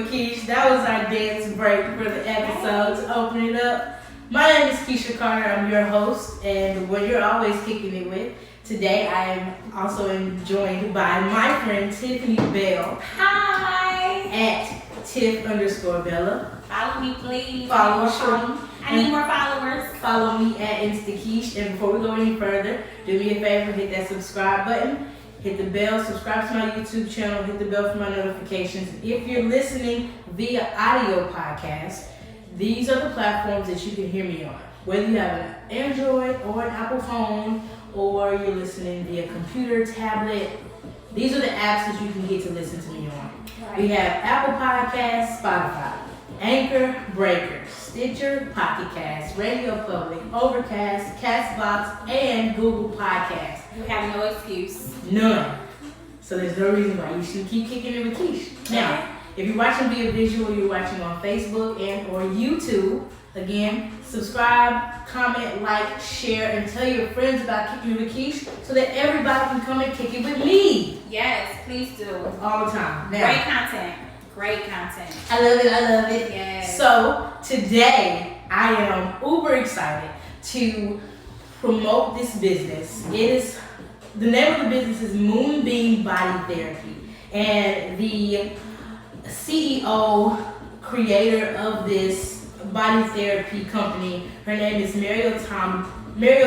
with Keesh. That was our dance break for the episode to open it up. My name is Kesha Carter. I'm your host and what you're always kicking it with. Today I am also joined by my friend Tiffany Bell. Hi! At Tiff_Bella. Follow me, please. Follow I need more followers. Follow me at InstaKeesh. And before we go any further, do me a favor, hit that subscribe button. Hit the bell, subscribe to my YouTube channel, hit the bell for my notifications. If you're listening via audio podcast, these are the platforms that you can hear me on. Whether you have an Android or an Apple phone, or you're listening via computer, tablet, these are the apps that you can get to listen to me on. Right. We have Apple Podcasts, Spotify, Anchor, Breaker, Stitcher, Pocket Cast, Radio Public, Overcast, Castbox, and Google Podcasts. You have no excuse. None. So there's no reason why you should keep kicking it with Keesh. Now, if you're watching via visual, you're watching on Facebook and or YouTube, again, subscribe, comment, like, share, and tell your friends about Kicking It With Keesh so that everybody can come and kick it with me. Yes, please do. All the time. Now, great content. Great content. I love it. I love it. Yes. So today, I am uber excited to promote this business. The name of the business is Moonbeam Body Therapy, and the CEO, creator of this body therapy company, her name is Mariel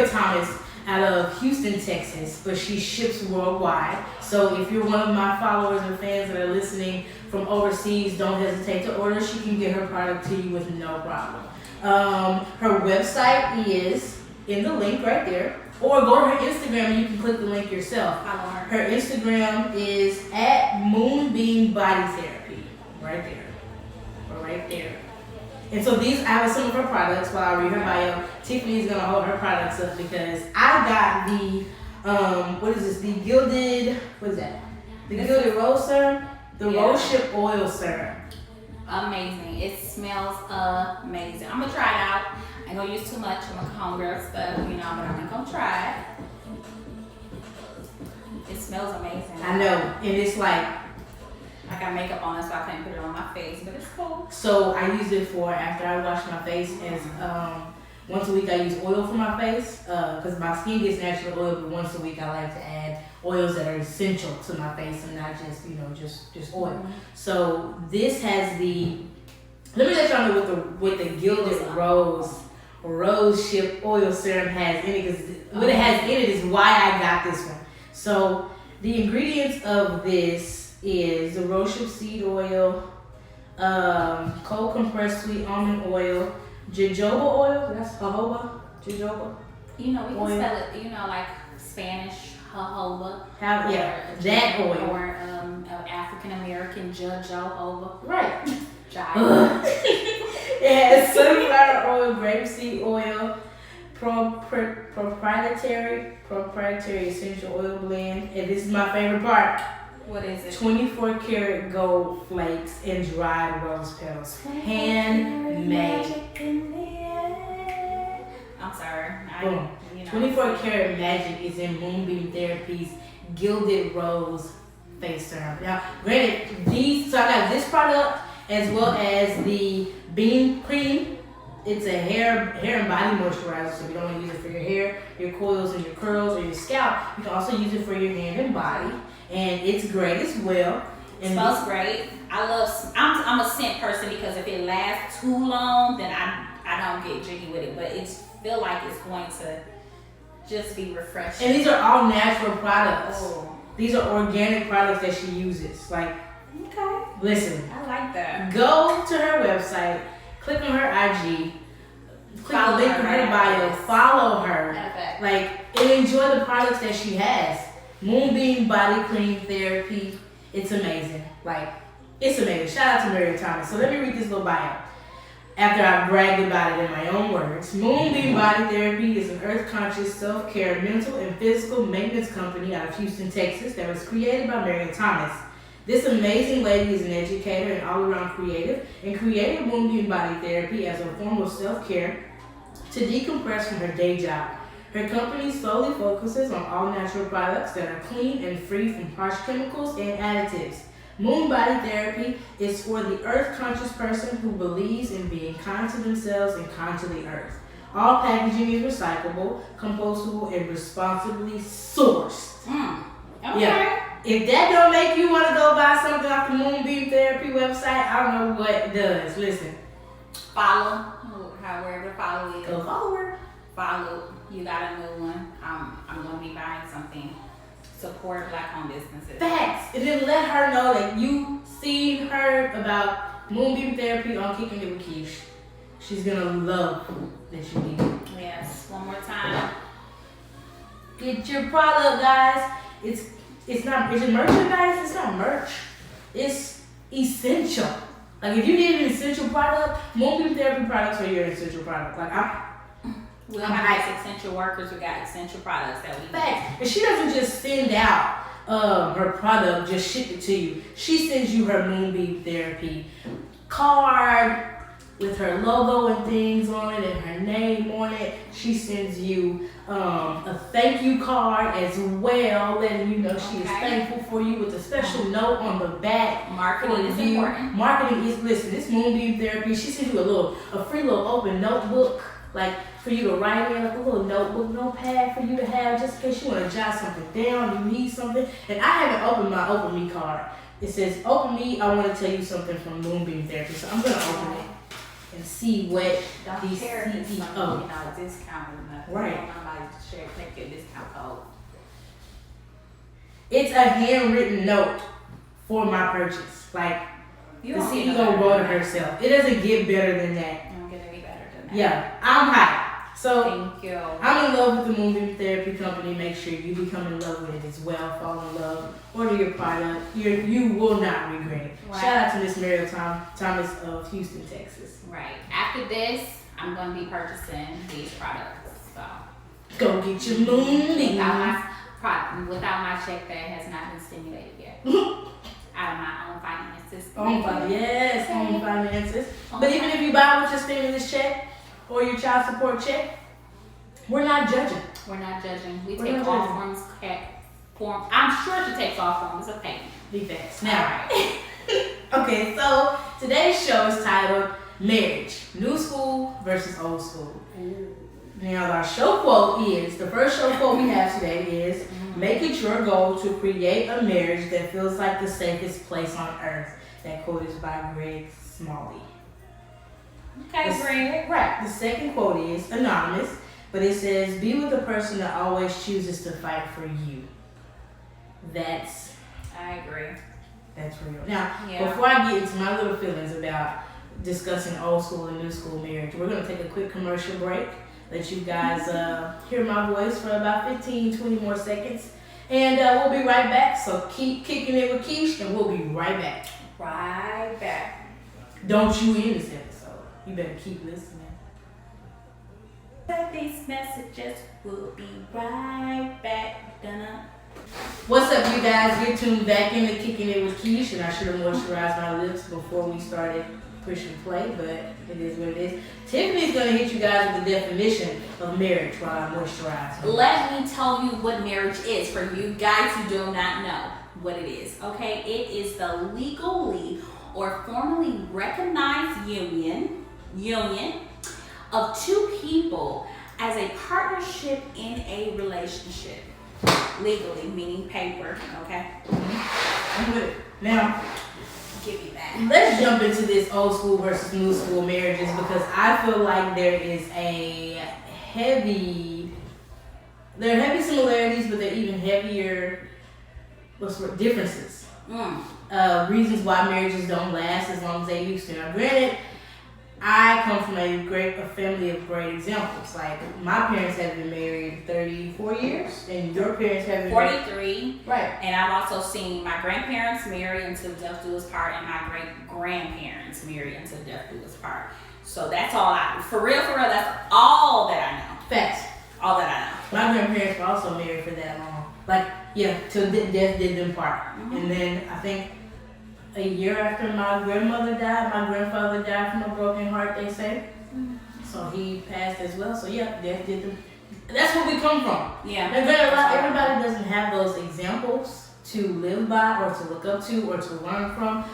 Thomas out of Houston, Texas, but she ships worldwide. So if you're one of my followers and fans that are listening from overseas, don't hesitate to order. She can get her product to you with no problem. Her website is in the link right there. Or go to her Instagram and you can click the link yourself. Follow her. Her Instagram is at Moonbeam Body Therapy. Right there. Or right there. And so I have some of her products while I read her bio. Tiffany is going to hold her products up because I got the, the Gilded Rose Serum? The Rose Ship Oil Serum. Amazing. It smells amazing. I'm going to try it out. I ain't gonna use too much of my homegirl stuff, but I'm gonna try it. It smells amazing. I know, and it's like I got makeup on, so I couldn't put it on my face, but it's cool. So I use it for after I wash my face, as once a week I use oil for my face, because my skin gets natural oil, but once a week I like to add oils that are essential to my face and not just just oil. Mm-hmm. So this has let me let y'all know what the Gilded Rose Ship Oil Serum has in it, because what it has in it is why I got this one. So the ingredients of this is the Rose Ship Seed Oil, cold compressed sweet almond oil, jojoba oil, that's jojoba, jojoba. We can spell it, like Spanish jojoba. That oil. Or African American jojoba. Right. It has sunflower oil, grapeseed oil, proprietary essential oil blend, and this is my favorite part. What is it? 24 karat gold flakes and dried rose petals, handmade. I'm sorry. 24 karat magic is in Moonbeam Therapy's Gilded Rose face serum. Now, granted, so I got this product as well as the Beam Cream. It's a hair and body moisturizer, so if you don't want to use it for your hair, your coils, and your curls, or your scalp, you can also use it for your hand and body, and it's great as well. It smells great. I'm a scent person because if it lasts too long, then I don't get jiggy with it, but it feel like it's going to just be refreshing. And these are all natural products. Oh. These are organic products that she uses. Like, okay. Listen. I like that. Go to her website, click on her IG, click the link in her bio, follow her. Okay. And enjoy the products that she has. Moonbeam Body Cream Therapy. It's amazing. It's amazing. Shout out to Mariel Thomas. So let me read this little bio. After I bragged about it in my own words, Moonbeam Body Therapy is an earth-conscious self-care mental and physical maintenance company out of Houston, Texas that was created by Mariel Thomas. This amazing lady is an educator and all-around creative and created Moonbeam Body Therapy as a form of self-care to decompress from her day job. Her company solely focuses on all natural products that are clean and free from harsh chemicals and additives. Moon Body Therapy is for the earth conscious person who believes in being kind to themselves and kind to the earth. All packaging is recyclable, compostable, and responsibly sourced. Okay. Yeah. If that don't make you want to go buy something off the Moonbeam Therapy website, I don't know what does. Listen. Follow. Wherever follow is. Go follow her. Follow. You got a new one. I'm going to be buying something. Support Black-owned businesses. Facts. And then let her know that you seen her about Moonbeam Therapy on Kicking It with Keesh. She's going to love that you need it. Yes. One more time. Get your product, guys. It's not, is it merchandise? It's not merch. It's essential. Like, if you need an essential product, Moonbeam Therapy products are your essential product. Like, we don't have essential workers. We got essential products that we Facts. And she doesn't just send out her product, just ship it to you. She sends you her Moonbeam Therapy card with her logo and things on it and her name on it. She sends you a thank you card as well, letting you know she is thankful for you with a special note on the back. Marketing is important. Marketing is, listen, this Moonbeam Therapy, she sends you a free little open notebook, like for you to write in, like a little notebook, notepad for you to have just in case you want to jot something down, you need something. And I haven't opened my Open Me card. It says, Open Me, I want to tell you something from Moonbeam Therapy. So I'm going to open it and see what these CEOs. Discount or nothing. Right. Nobody to share, take your discount code. It's a handwritten note for my purchase. Like, the CEO wrote it herself. It doesn't get better than that. You don't get any better than that. Yeah, I'm hyped. So, thank you. I'm in love with the Moonbeam Therapy Company. Make sure you become in love with it as well. Fall in love. Order your product. You will not regret it. Right. Shout out to Miss Mariel Thomas of Houston, Texas. Right. After this, I'm going to be purchasing these products. So Go get your Moonbeam. Without my check that has not been stimulated yet. Out of my own finances. Own finances. But even if you buy with your stimulus check or your child support check, we're not judging. We're not judging. We take all forms. I'm sure she takes all forms of payment. Be fast. Now, okay, so today's show is titled Marriage, New School versus Old School. Now, our show quote is, the first show quote we have today is, make it your goal to create a marriage that feels like the safest place on earth. That quote is by Greg Smalley. Okay, Greg. Right. The second quote is anonymous, but it says, be with the person that always chooses to fight for you. I agree. That's real. Now, before I get into my little feelings about discussing old school and new school marriage, we're going to take a quick commercial break. Let you guys hear my voice for about 15, 20 more seconds. And we'll be right back. So keep kicking it with Keesh, and we'll be right back. Right back. Don't you end this episode. You better keep listening. These messages, will be right back. What's up, you guys? You're tuned back into Kicking It with Keesh, and I should have moisturized my lips before we started pushing play, but it is what it is. Tiffany's going to hit you guys with the definition of marriage while I moisturize. Let me tell you what marriage is for you guys who do not know what it is, okay? It is the legally or formally recognized union of two people as a partnership in a relationship. Legally, meaning paper, okay? I'm with it. Now, give you that. Let's jump into this old school versus new school marriages, because I feel like there are heavy similarities, but there are even heavier differences. Reasons why marriages don't last as long as they used to. Now, granted, I come from a family of great examples. Like, my parents have been married 34 years, and your parents have been 43. Right. And I've also seen my grandparents marry until death do us part, and my great-grandparents marry until death do us part. So that's all for real, that's all that I know. Facts. All that I know. My grandparents were also married for that long. Like, till death did them part. And then I think a year after my grandmother died, my grandfather died from a broken heart, they say. So he passed as well. So death did them. That's where we come from. Yeah. Now, granted, everybody doesn't have those examples to live by or to look up to or to learn from.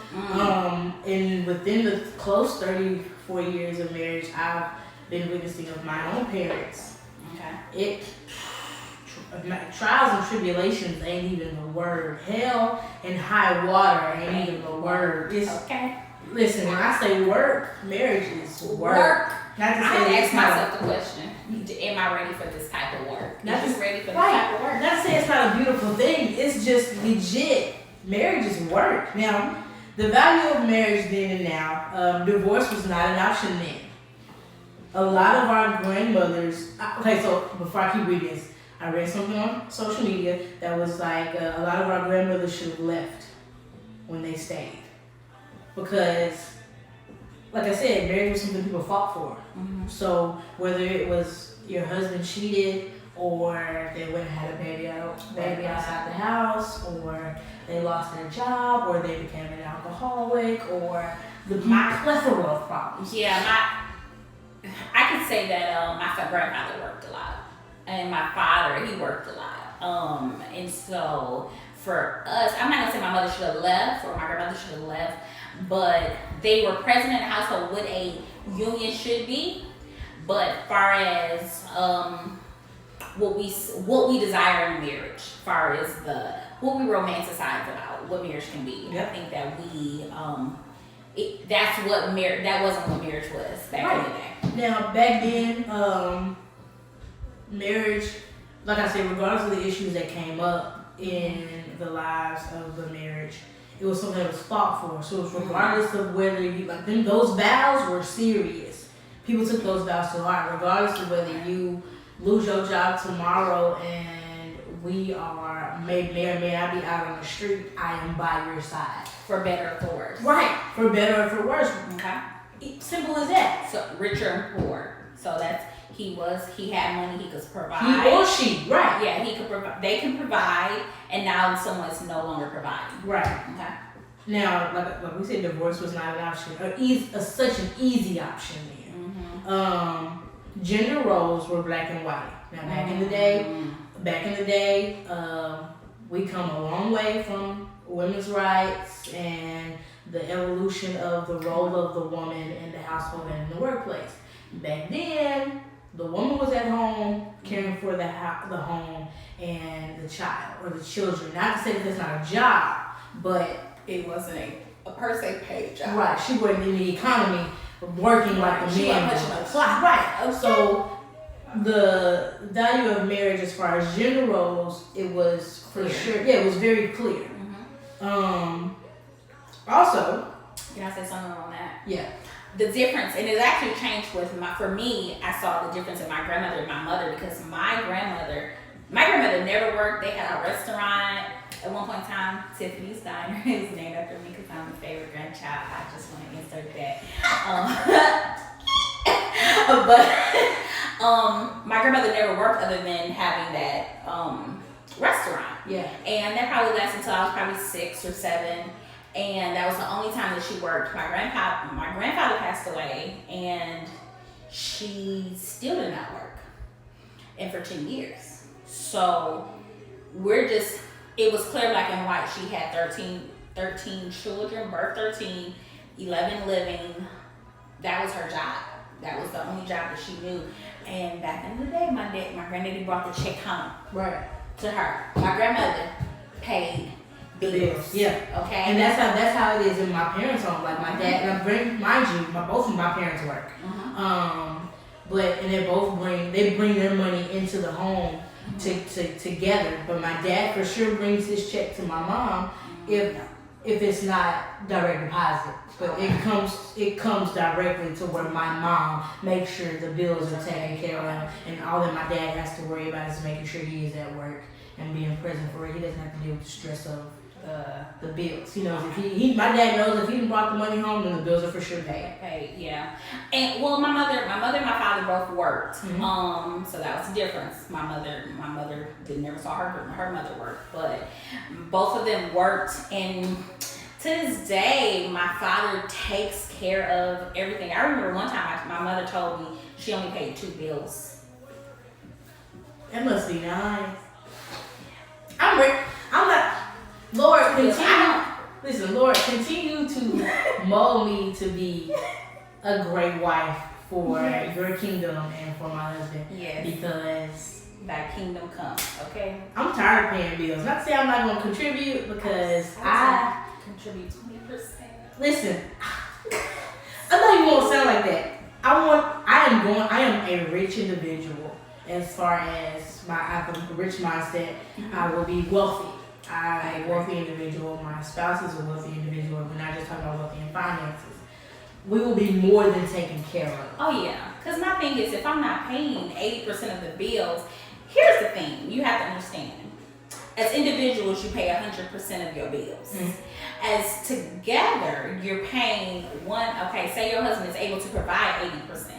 And within the close 34 years of marriage, I've been witnessing of my own parents. Okay. Trials and tribulations ain't even the word. Hell and high water ain't even the word. Okay. Listen, when I say work, marriage is work. Not to I say ask myself the question: am I ready for this type of work? Not Is you ready for this type of work? Not to say it's not a beautiful thing. It's just legit. Marriage is work. Now, the value of marriage then and now, divorce was not an option then. A lot of our grandmothers. Okay, so before I keep reading this, I read something on social media that was like a lot of our grandmothers should have left when they stayed. Because, like I said, marriage was something people fought for. So whether it was your husband cheated, or they went and had a baby outside the house, or they lost their job, or they became an alcoholic, or my plethora of problems. Yeah, I could say that my grandfather worked a lot, and my father, he worked a lot. And so for us, I'm not gonna say my mother should have left or my grandmother should have left, but they were present in the household what a union should be. But far as what we desire in marriage, far as what we romanticize about what marriage can be, I think that that wasn't what marriage was back in the day. Now back then, marriage, like I said, regardless of the issues that came up in the lives of the marriage, it was something that was fought for. So it's regardless of whether you those vows were serious. People took those vows to heart, regardless of whether you lose your job tomorrow and we are may or may not be out on the street. I am by your side, for better or for worse. Right, for better or for worse. Okay. Simple as that. So richer and poor. So that's he had money, he could provide. He or she, right? Yeah, he could provide. They can provide, and now someone's no longer providing. Right. Okay. Now, like we said, divorce was not an option, such an easy option then. Gender roles were black and white. Now, back in the day, we come a long way from women's rights and the evolution of the role of the woman in the household and in the workplace. Back then, the woman was at home caring for the home and the child or the children. Not to say that that's not a job, but it wasn't a per se paid job. Right, she wasn't in the economy working like the men. Right. Okay. So the value of marriage as far as gender roles, it was for sure. Yeah, it was very clear. Also, can I say something on that? Yeah. The difference, and it actually changed for me, I saw the difference in my grandmother and my mother, because my grandmother never worked. They had a restaurant at one point in time. Tiffany's Diner is named after me because I'm the favorite grandchild. I just want to insert that. But my grandmother never worked other than having that restaurant. Yeah. And that probably lasted until I was probably 6 or 7. And that was the only time that she worked. My grandfather passed away, and she still did not work. And for 10 years. So it was clear black and white. She had 13 children, birth 13, 11 living. That was her job. That was the only job that she knew. And back in the day, my granddaddy brought the check home. Right. To her. My grandmother paid bills. Yeah. Okay. And that's how it is in my parents' home. Like my dad, mind you, both of my parents work. But they bring their money into the home together. But my dad for sure brings his check to my mom if it's not direct deposit. But it comes directly to where my mom makes sure the bills are taken care of, and all that my dad has to worry about is making sure he is at work and being present for it. He doesn't have to deal with the stress of the bills. He knows my dad knows if he didn't brought the money home, then the bills are for sure paid. Paid, yeah. And well, my mother and my father both worked. So that was the difference. My mother never saw her mother work, but both of them worked. And to this day, my father takes care of everything. I remember one time my mother told me she only paid 2 bills. That must be nice. I'm not. Lord, I Lord, continue to mold me to be a great wife for your kingdom and for my husband. Yes. Because thy kingdom come, okay? I'm tired of paying bills. Not to say I'm not going to contribute because I contribute 20%. Listen, I know you won't sound like that. I am a rich individual as far as I have a rich mindset. I will be wealthy. I'm a wealthy individual. My spouse is a wealthy individual. We're not just talking about wealthy in finances. We will be more than taken care of. Oh yeah, because my thing is, if I'm not paying 80% of the bills, here's the thing you have to understand. As individuals, you pay 100% of your bills. As together, you're paying okay, say your husband is able to provide 80%.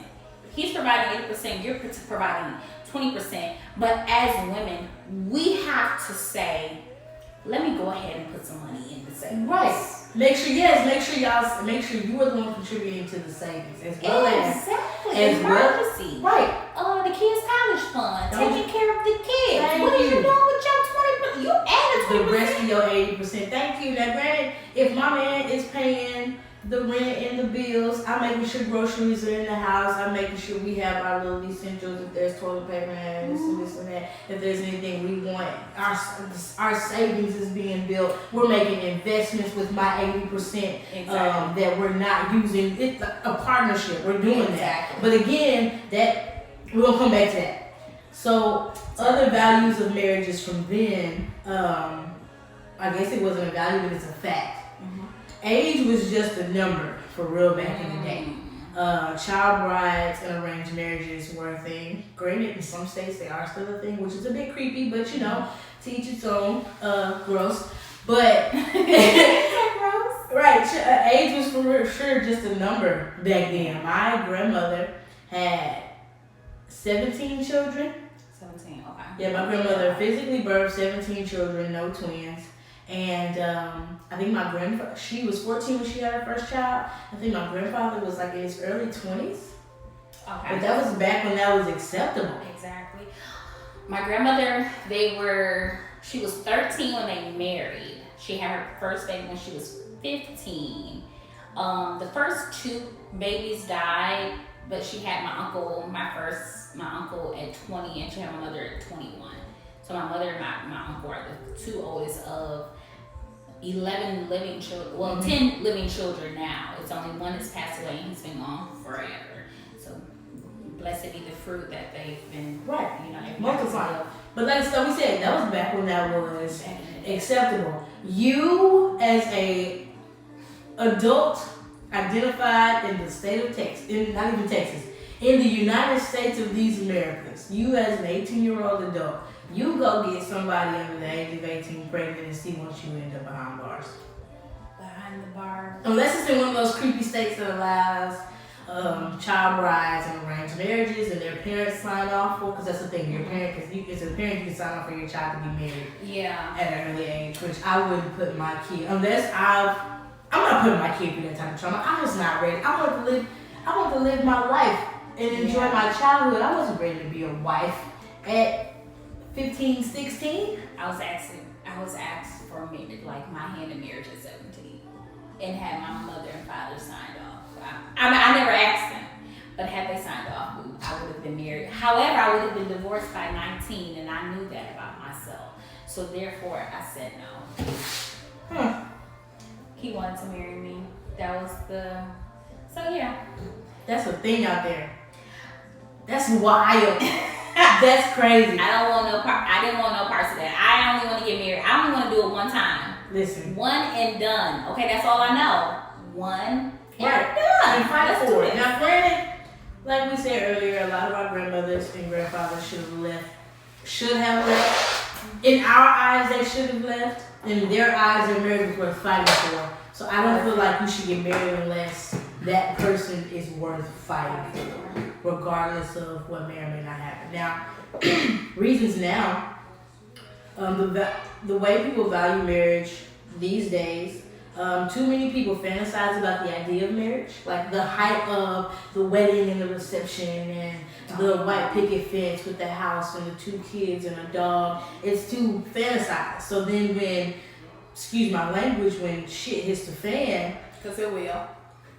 He's providing 80%, you're providing 20%. But as women, we have to say, let me go ahead and put some money in the savings. Right. Make sure you are the one contributing to the savings as well as emergency. Right. The kids' college fund, taking care of the kids. What are you doing with your 20%? You added 20%. The rest of your 80%. Thank you. Now, granted, if my man is paying the rent and the bills, I'm making sure groceries are in the house. I'm making sure we have our little essentials. If there's toilet paper and this and that. If there's anything we want, our savings is being built. We're making investments with my 80% that we're not using. It's a partnership. We're doing that. But again, we're gonna come back to that. So other values of marriages from then, I guess it wasn't a value, but it's a fact. Age was just a number for real back in the day. Child brides and arranged marriages were a thing. Granted, in some states they are still a thing, which is a bit creepy, but to each its own. Gross. But right, age was for sure just a number back then. My grandmother had 17 children. 17, okay. Yeah, my grandmother physically birthed 17 children, no twins. And I think my grandfather, she was 14 when she had her first child. I think my grandfather was like in his early 20s. Okay. But that was back when that was acceptable. Exactly. My grandmother, she was 13 when they married. She had her first baby when she was 15. The first two babies died, but she had my uncle at 20, and she had my mother at 21. So my mother and my uncle are the two oldest of 11 living children. Well, 10 living children now. It's only one that's passed away, and he's been gone forever. So blessed be the fruit that they've been, multiplying. But like so we said, that was back when that was acceptable. You as a adult identified in the state of Texas, not even Texas, in the United States of these Americas, you as an 18-year-old adult, you go get somebody under the age of 18 pregnant and see once you end up behind bars. Behind the bar. Unless it's in one of those creepy states that allows child brides and arranged marriages and their parents sign off for, because that's the thing, your parent, because as a parent you can sign off for your child to be married at an early age, which I wouldn't put my kid, I'm not putting my kid through that type of trauma. I'm just not ready. I want to live my life and enjoy my childhood. I wasn't ready to be a wife at 15, 16. I was asked for like my hand in marriage at 17, and had my mother and father signed off. I never asked them, but had they signed off, I would have been married. However, I would have been divorced by 19, and I knew that about myself. So therefore, I said no. He wanted to marry me. That was That's a thing out there. That's wild. That's crazy. I didn't want no parts of that. I only want to get married. I only want to do it one time. Listen. One and done. Okay, that's all I know. One and done. And fight for it. Now, granted, like we said earlier, a lot of our grandmothers and grandfathers should have left. In our eyes, they should have left. In their eyes, their marriage was worth fighting for. So I don't feel like you should get married unless that person is worth fighting for, regardless of what may or may not happen. Now, reasons now, the way people value marriage these days, too many people fantasize about the idea of marriage, like the hype of the wedding and the reception and the white picket fence with the house and the 2 kids and a dog. It's too fantasized. So then when excuse my language, when shit hits the fan. Because it will.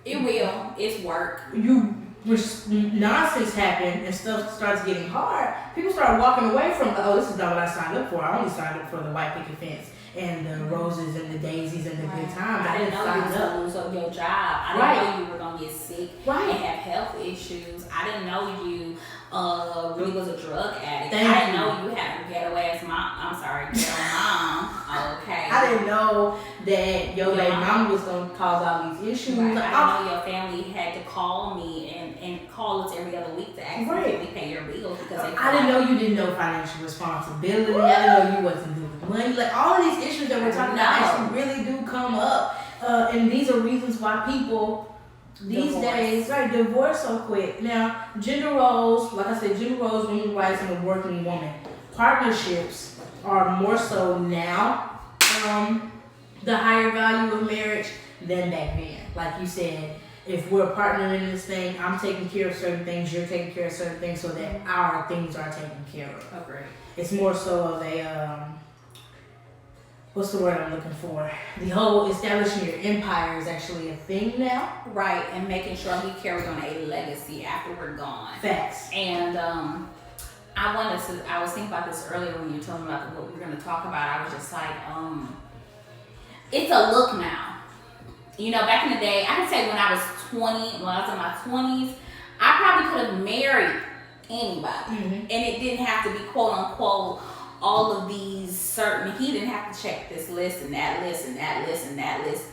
It will. It's work. Nonsense happen and stuff starts getting hard. People start walking away from, oh, this is not what I signed up for. I only signed up for the white picket fence and the roses and the daisies and the good times. I didn't know you was gonna lose your job. I didn't know you were gonna get sick and have health issues. I didn't know you really was a drug addict. I didn't know you had a ghetto ass mom. I'm sorry, ghetto mom. Okay. I didn't know that your baby mama was gonna cause all these issues. Right. I didn't know your family had to call me and call us every other week to ask me if we pay your bills because I didn't know you didn't know financial responsibility. I didn't know you wasn't doing money. Like all of these issues that we're talking about actually really do come up, and these are reasons why people these days divorce so quick. Now, gender roles, like I said, gender roles, women's rights, and the working woman. Partnerships are more so now the higher value of marriage than back then. Like you said, if we're partnering in this thing, I'm taking care of certain things, you're taking care of certain things, so that our things are taken care of. Oh, great. It's more so of a what's the word I'm looking for? The whole establishing your empire is actually a thing now. Right, and making sure we carry on a legacy after we're gone. Facts. And I was thinking about this earlier when you told me about what we were going to talk about. I was just like, it's a look now. You know, back in the day, I can say when I was 20, when I was in my 20s, I probably could have married anybody. And it didn't have to be quote unquote all of these certain, he didn't have to check this list and that list and that list and that list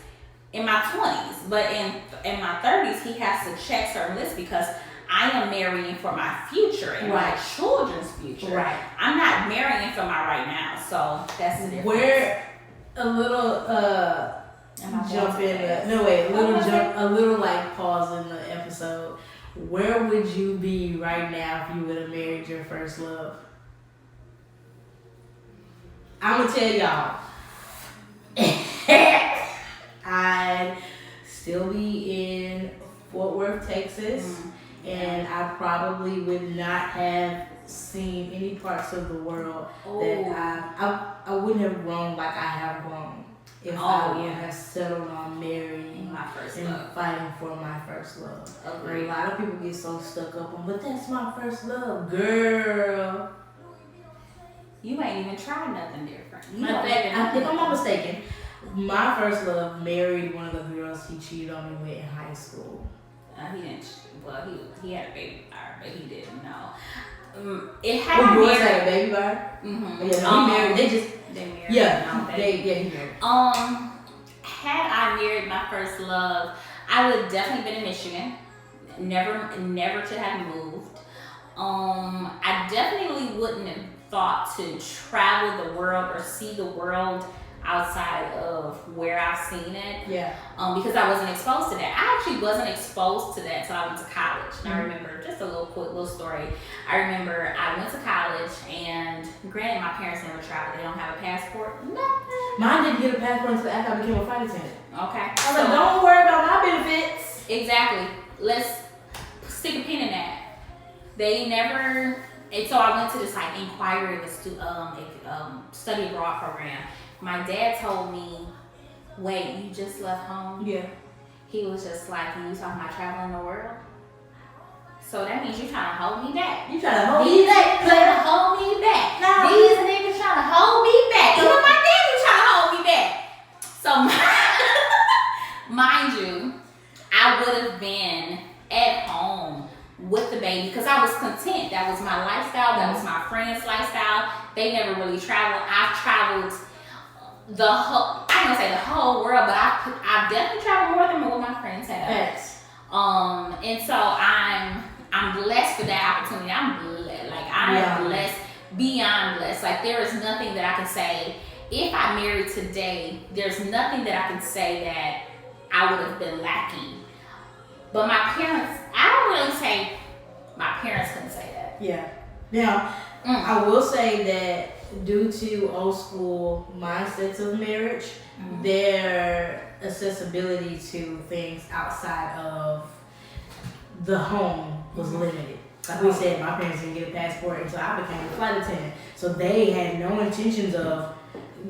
in my 20s. But in my 30s, he has to check certain lists because I am marrying for my future and my children's future. Right. I'm not marrying for my right now. So that's the difference. Where a little jump in a little like pause in the episode. Where would you be right now if you would have married your first love? I'm gonna tell y'all, I'd still be in Fort Worth, Texas, and I probably would not have seen any parts of the world that I wouldn't have grown like I have grown if I would have settled on marrying my first and love. fighting for my first love. Agreed. A lot of people get so stuck up on, but that's my first love, girl. You ain't even tried nothing different. I think I'm not mistaken. My first love married one of the girls he cheated on me with in high school. He didn't. Well, he had a baby by her, but he didn't know. It had yours had a baby by her? Mm-hmm. Yeah, no, he married. They married. Yeah, he married. Had I married my first love, I would have definitely been in Michigan. Never to have moved. I definitely wouldn't have thought to travel the world or see the world outside of where I've seen it. Yeah. Because I wasn't exposed to that. I actually wasn't exposed to that until I went to college. And I remember just a little story. I remember I went to college, and granted, my parents never traveled. They don't have a passport. Nothing. Mine didn't get a passport until after I became a flight attendant. Okay. I was like, don't worry about my benefits. Exactly. Let's stick a pin in that. They never. And so I went to this like inquiry, study abroad program. My dad told me, "Wait, you just left home?" Yeah. He was just like, "You talking about traveling the world?" So that means you're trying to hold me back. You trying to hold me back? Trying to hold me back. No. These niggas trying to hold me back. Even my daddy trying to hold me back. So mind you, I would have been at home with the baby because I was content. That was my lifestyle. That was my friend's lifestyle. They never really traveled. I've traveled the whole, I don't say the whole world, but I've definitely traveled more than what my friends have. Yes. And so I'm blessed for that opportunity. I'm blessed, beyond blessed. Like there is nothing that I can say. If I married today, there's nothing that I can say that I would have been lacking. But my parents, I don't really say my parents couldn't say that. Yeah. Now, I will say that due to old school mindsets of marriage, their accessibility to things outside of the home was limited. Like we said, my parents didn't get a passport until I became a flight attendant. So they had no intentions of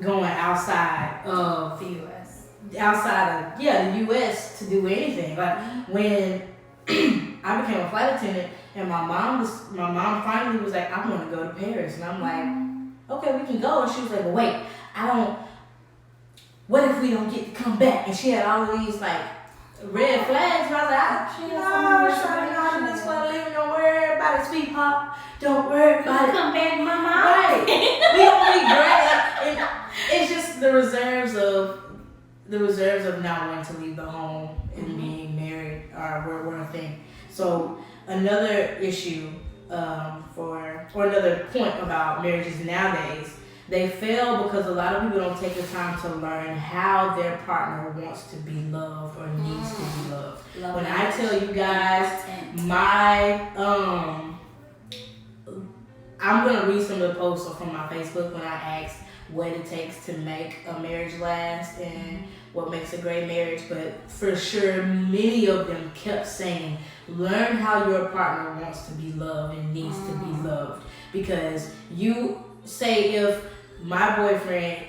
going outside of The U.S. outside of the U.S. to do anything. Like when I became a flight attendant, and my mom finally was like, "I want to go to Paris," and I'm like, "Okay, we can go." And she was like, "Well, wait, I don't. What if we don't get to come back?" And she had all of these like red flags, and I was like, "No, this one leaving. Don't worry about it, sweet pop. Don't worry about it. Come back, mama. Right? We don't regret it. It's just the reserves of not wanting to leave the home and being married were a thing. So another issue or another point about marriages nowadays, they fail because a lot of people don't take the time to learn how their partner wants to be loved or needs to be loved. When I tell you guys, I'm gonna read some of the posts from my Facebook when I asked what it takes to make a marriage last and what makes a great marriage, but for sure many of them kept saying, learn how your partner wants to be loved and needs to be loved. Because you say if my boyfriend,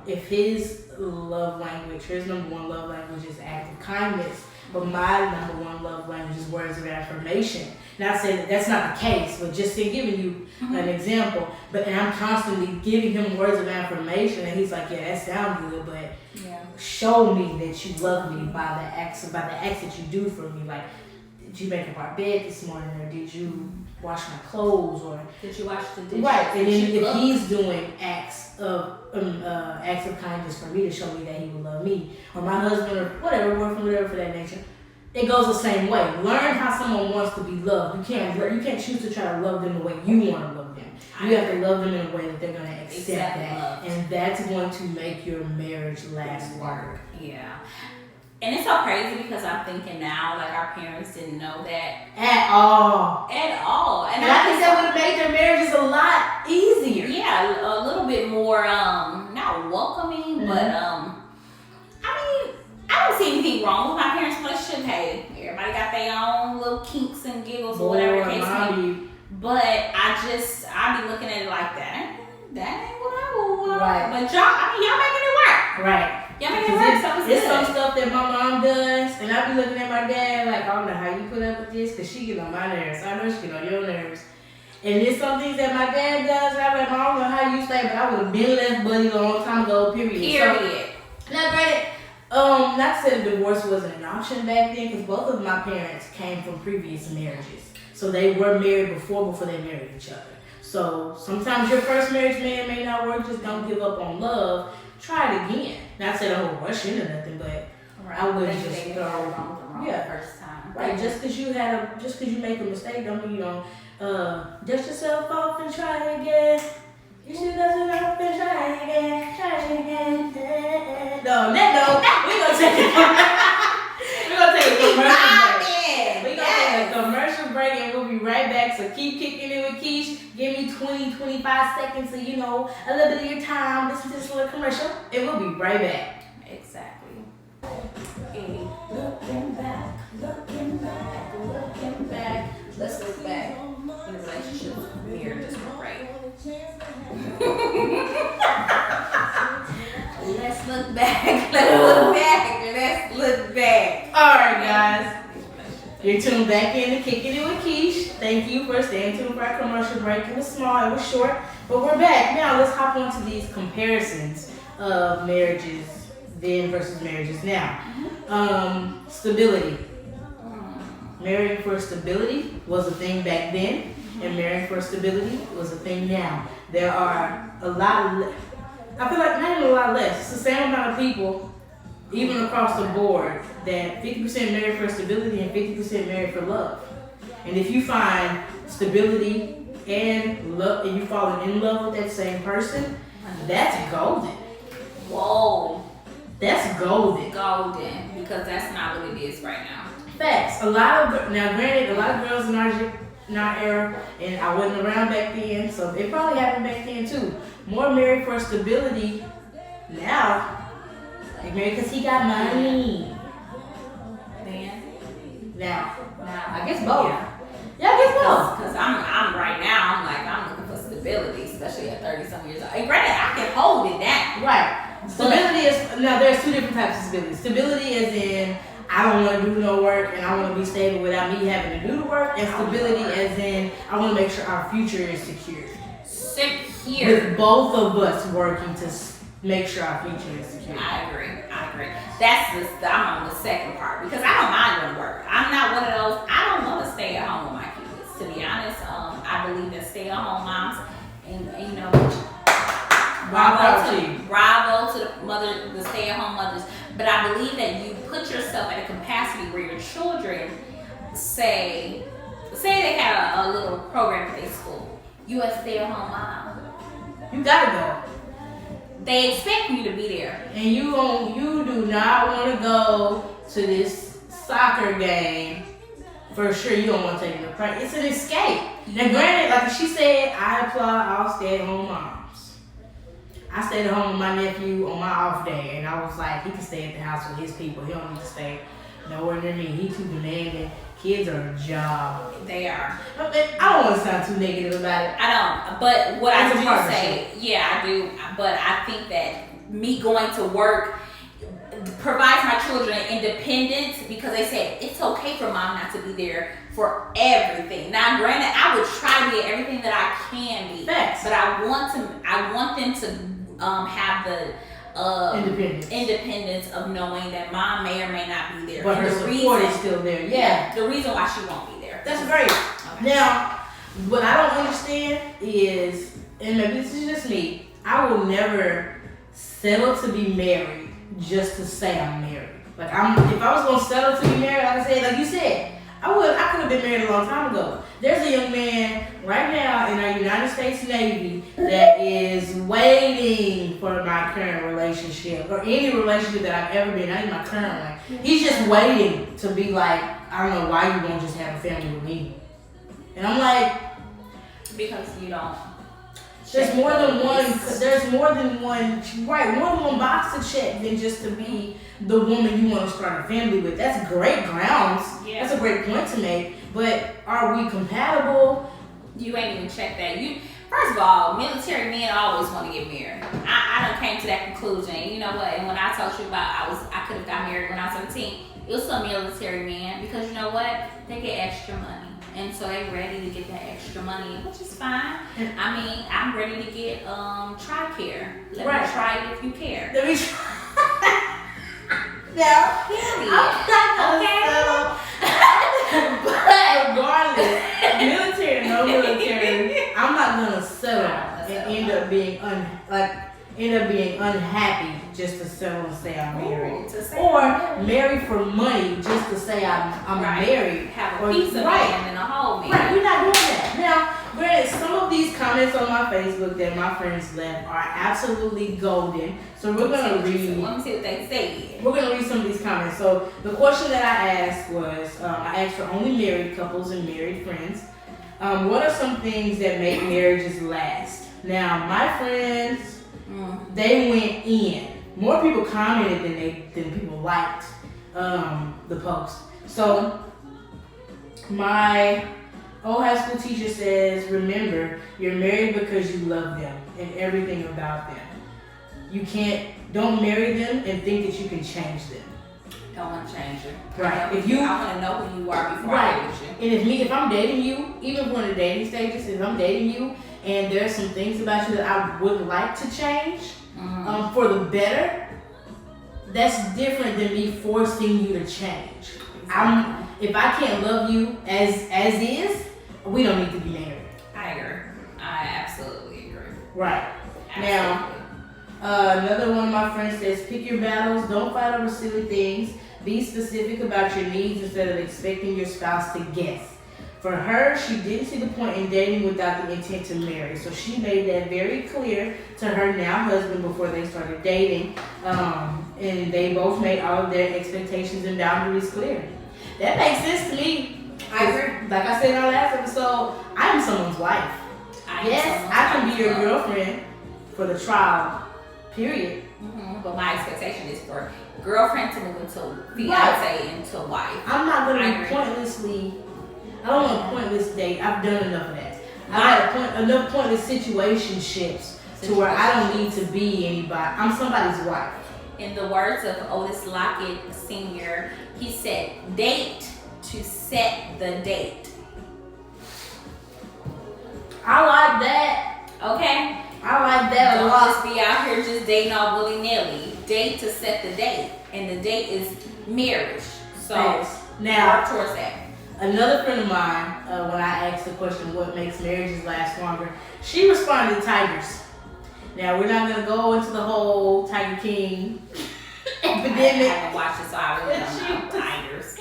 if his love language, his number one love language is acts of kindness, but my number one love language is words of affirmation. Not saying that that's not the case, but just giving you an example. And I'm constantly giving him words of affirmation, and he's like, "Yeah, that sounds good, but show me that you love me by the acts that you do for me. Like, did you make up our bed this morning, or did you wash my clothes, or did you wash the dishes?" Right, and then if he's doing acts of kindness for me to show me that he will love me, or my husband, or whatever, boyfriend, whatever for that nature, it goes the same way. Learn how someone wants to be loved. You can't choose to try to love them the way you want to love them. You have to love them in a way that they're going to accept that, and that's going to make your marriage last longer. Yeah. And it's so crazy because I'm thinking now, like, our parents didn't know that At all. And I think that would have made their marriages a lot easier. Yeah, a little bit more, not welcoming, but, I mean, I don't see anything wrong with my parents' relationship. Hey, everybody got their own little kinks and giggles or whatever the case may be. But I be looking at it like that ain't what I want. Right. But y'all making it work. Right. Y'all making it work, so it's some stuff that my mom does, and I be looking at my dad like, I don't know how you put up with this, because she get on my nerves. I know she get on your nerves. And there's some things that my dad does, and I'm like, I don't know how you say, but I would have been left buddy a long time ago, period. So, now granted, not to say the divorce wasn't an option back then, because both of my parents came from previous marriages. So they were married before they married each other. So sometimes your first marriage may not work. Just don't give up on love. Try it again. Not saying I would rush into nothing, but I wouldn't just throw first time. Right. Just because you make a mistake, don't mean you don't dust yourself off and try it again. You should dust yourself off and try it again. Try it again. No, we're gonna take a commercial break. We're gonna take a commercial break, and we'll be right back. So keep kicking it with Keesh. Give me 20-25 seconds of, a little bit of your time. Listen to this little commercial, and we'll be right back. Exactly. Hey, looking back. Let's look back in a relationship. Marriages were right. Let's look back. All right, guys. You're tuned back in to Kicking It with Keesh. Thank you for staying tuned for our commercial break. It was small, it was short, but we're back. Now let's hop onto these comparisons of marriages then versus marriages now. Stability. Marrying for stability was a thing back then, and marrying for stability was a thing now. There are a lot, I feel like not even a lot less. It's the same amount of people, even across the board, that 50% married for stability and 50% married for love. And if you find stability and love, and you fall in love with that same person, that's golden. Whoa. That's golden. Golden, because that's not what it is right now. Facts. Now granted, a lot of girls in our era, and I wasn't around back then, so it probably happened back then too. More married for stability now. Like married because he got money. Then? Now. I guess both. Yeah, I guess both. Because I'm right now, I'm looking for stability, especially at 30 some years old. And granted, hold it down. Right. Stability is, now there's two different types of stability. Stability is in, I don't want to do no work and I want to be stable without me having to do the work. And stability as in, I want to make sure our future is secured. Secure. With both of us working to make sure our future is secure. I agree. I'm on the second part because I don't mind doing work. I'm not one of those, I don't want to stay at home with my kids, to be honest. I believe in stay-at-home moms and you know, bravo to the stay-at-home mothers. But I believe that you put yourself at a capacity where your children say they had a little program at their school. You a stay-at-home mom. You gotta go. They expect you to be there. And you do not want to go to this soccer game. For sure, you don't want to take it to practice. It's an escape. Now, granted, like she said, I applaud all stay-at-home moms. I stayed at home with my nephew on my off day, and I was like, he can stay at the house with his people. He don't need to stay nowhere near me. He too demanding. Kids are a job. They are. I don't want to sound too negative about it. I don't. But what I do say, yeah, I do. But I think that me going to work provides my children independence because they said it's okay for mom not to be there for everything. Now, granted, I would try to be everything that I can be. Facts. But I want them to have the independence of knowing that mom may or may not be there. But her support is still there. Yeah. The reason why she won't be there. That's great. Okay. Now, what I don't understand is, and maybe this is just me, I will never settle to be married just to say I'm married. Like if I was gonna settle to be married, like I said, like you said, I could have been married a long time ago. There's a young man right now in our United States Navy that is waiting for my current relationship or any relationship that I've ever been, not even my current one. He's just waiting to be like, I don't know why you won't just have a family with me. And I'm like, because you don't. There's more than one box to check than just to be the woman you want to start a family with. That's great grounds. Yeah. That's a great point to make. But are we compatible? You ain't even checked that. First of all, military men always want to get married. I done came to that conclusion. And you know what? And when I told you about I could have got married when I was 17, it was some military men because you know what? They get extra money. And so they ready to get that extra money, which is fine. I mean, I'm ready to get TRICARE. Let me try it if you care. Let me try. Yeah. But regardless, military, no military, I'm not gonna settle and end up being unhappy just to settle and say I'm married, or marry for money just to say I'm married. Have a piece of man and a whole man. Right, we're not doing that. Now, granted, some of these comments on my Facebook that my friends left are absolutely golden. So we're gonna read. Let me see what they say. We're gonna read some of these comments. So the question that I asked was, I asked for only married couples and married friends. What are some things that make marriages last? Now, my friends, they went in. More people commented than people liked the post. So my old high school teacher says, remember, you're married because you love them and everything about them. Don't marry them and think that you can change them. Don't want to change it. Right. I want to know who you are before I date you. And if I'm dating you, even when the dating stages, if I'm dating you and there's some things about you that I would like to change for the better, that's different than me forcing you to change. If I can't love you as is, we don't need to be married. I agree. I absolutely agree. Right. Absolutely. Now, another one of my friends says, pick your battles. Don't fight over silly things. Be specific about your needs instead of expecting your spouse to guess. For her, she didn't see the point in dating without the intent to marry. So she made that very clear to her now husband before they started dating. And they both made all of their expectations and boundaries clear. That makes sense to me. I agree. Like I said in our last episode, I am someone's wife. Yes, I can be your girlfriend for the trial, period. But my expectation is for girlfriend to move into fiance into wife. I'm not going to I don't want a pointless date. I've done enough of that. I've had enough pointless situationships to where I don't need to be anybody. I'm somebody's wife. In the words of Otis Lockett Sr., he said, date to set the date. I like that. Okay? I like that a lot. Don't just be out here just dating all willy-nilly. Date to set the date. And the date is marriage. So, now, work towards that. Another friend of mine, when I asked the question, what makes marriages last longer, she responded, tigers. Now, we're not going to go into the whole Tiger King epidemic. I haven't watched it, so I really don't know. Tigers.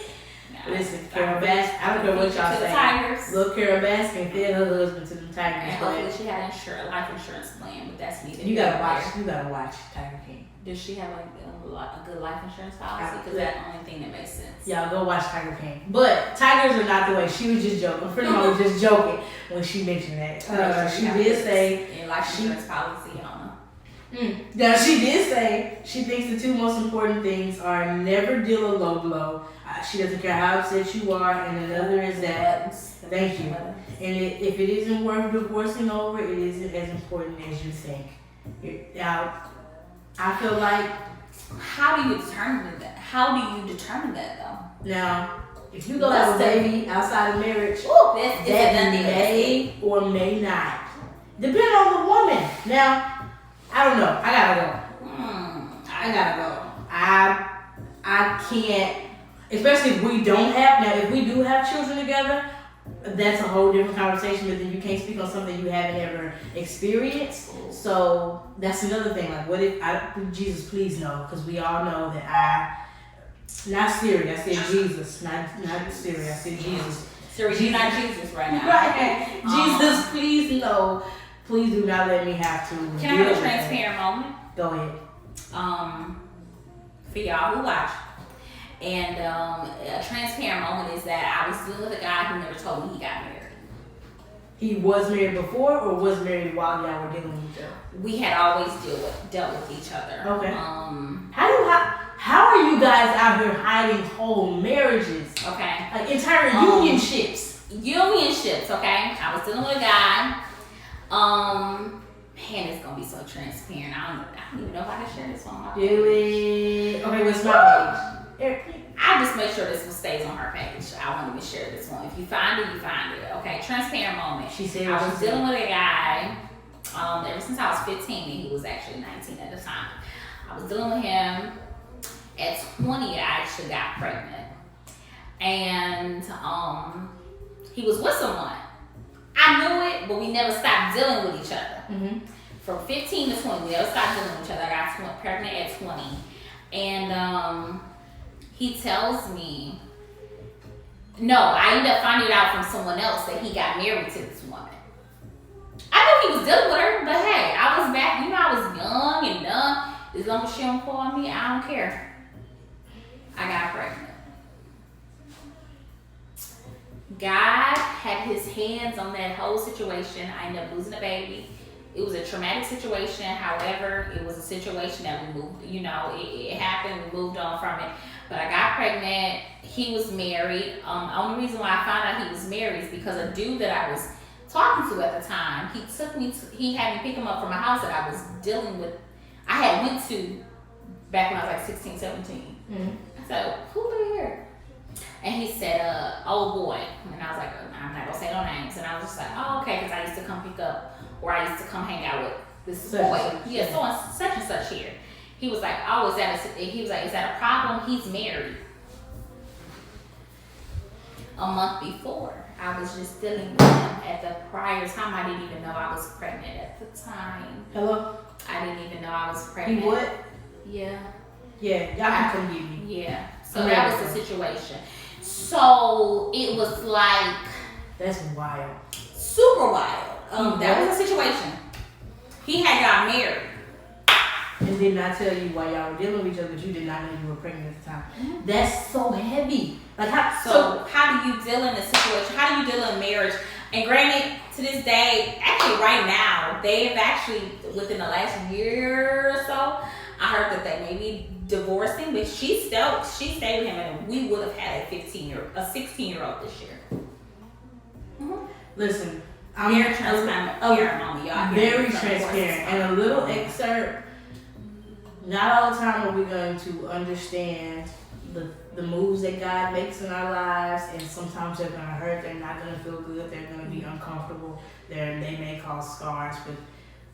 No, listen, Carol Baskin, I don't care what y'all say. Tigers. Little Carol Baskin fed her husband to them tigers. And hopefully she had a life insurance plan, but that's neither. You gotta watch Tiger King. Does she have a good life insurance policy? Because that's the only thing that makes sense. Yeah, go watch Tiger King. But tigers are not the way. She was just joking. A friend of mine was just joking when she mentioned that. She did say in life insurance policy, I don't know. Now she did say she thinks the two most important things are never deal a low blow. She doesn't care how upset you are, and another is that thank you. And if it isn't worth divorcing over, it isn't as important as you think. Now, I feel like. How do you determine that? How do you determine that though? Now, if you go have a baby outside of marriage, that may or may not. Depending on the woman. Now, I don't know. I gotta go. I gotta go. I can't, especially if we don't have, now if we do have children together, that's a whole different conversation, but then you can't speak on something you haven't ever experienced. So that's another thing. Like, what if Jesus, please no, because we all know that not Siri, I said Jesus, not Siri, I said Jesus. Siri, you're not Jesus right now. Right. Jesus, please no. Please do not let me have to. Can I have a transparent moment? Go ahead. For y'all who watch. And a transparent moment is that I was dealing with a guy who never told me he got married. He was married before or was married while y'all were dealing with each other? We had always dealt with each other. Okay. How are you guys out here hiding whole marriages? Okay. Like entire unionships. Unionships, okay? I was dealing with a guy. Man, it's gonna be so transparent. I don't even know if I can share this one. Do it. Okay, what's my page? I just make sure this one stays on her page. I won't even share this one. If you find it, you find it. Okay, transparent moment. She said I was dealing with a guy ever since I was 15, and he was actually 19 at the time. I was dealing with him. At 20, I actually got pregnant, and he was with someone. I knew it, but we never stopped dealing with each other. Mm-hmm. From 15 to 20, we never stopped dealing with each other. I got pregnant at 20, and he tells me, no, I ended up finding out from someone else that he got married to this woman. I knew he was dealing with her, but hey, I was back, I was young and dumb. As long as she don't call me, I don't care. I got pregnant. God had his hands on that whole situation. I ended up losing a baby. It was a traumatic situation. However, it was a situation that we moved, it happened. We moved on from it. But I got pregnant. He was married. Only reason why I found out he was married is because a dude that I was talking to at the time, he had me pick him up from a house that I was dealing with. I had went to back when I was like 16, 17. Mm-hmm. I said, who live here? And he said, old boy. And I was like, I'm not gonna say no names. And I was just like, oh, okay, because I used to come pick up, or I used to come hang out with this boy. Yeah, so on such and such here. He was like, oh, is that a problem? He's married. A month before, I was just dealing with him. At the prior time, I didn't even know I was pregnant at the time. Hello? I didn't even know I was pregnant. He would? Yeah. Yeah, y'all can come get me. Yeah. So that was the situation. So it was like, that's wild. Super wild. That was the situation. He had got married. And did not tell you while y'all were dealing with each other, but you did not know you were pregnant at the time. Mm-hmm. That's so heavy. Like how do you deal in a situation? How do you deal in marriage? And granted, to this day, actually right now, they've actually, within the last year or so, I heard that they may be divorcing, but she stayed with him, and we would have had a 16-year-old this year. Mm-hmm. Listen, I'm very transparent moment, y'all. Very transparent. And a little excerpt. Not all the time are we going to understand the moves that God makes in our lives, and sometimes they're going to hurt. They're not going to feel good. They're going to be uncomfortable. They may cause scars, but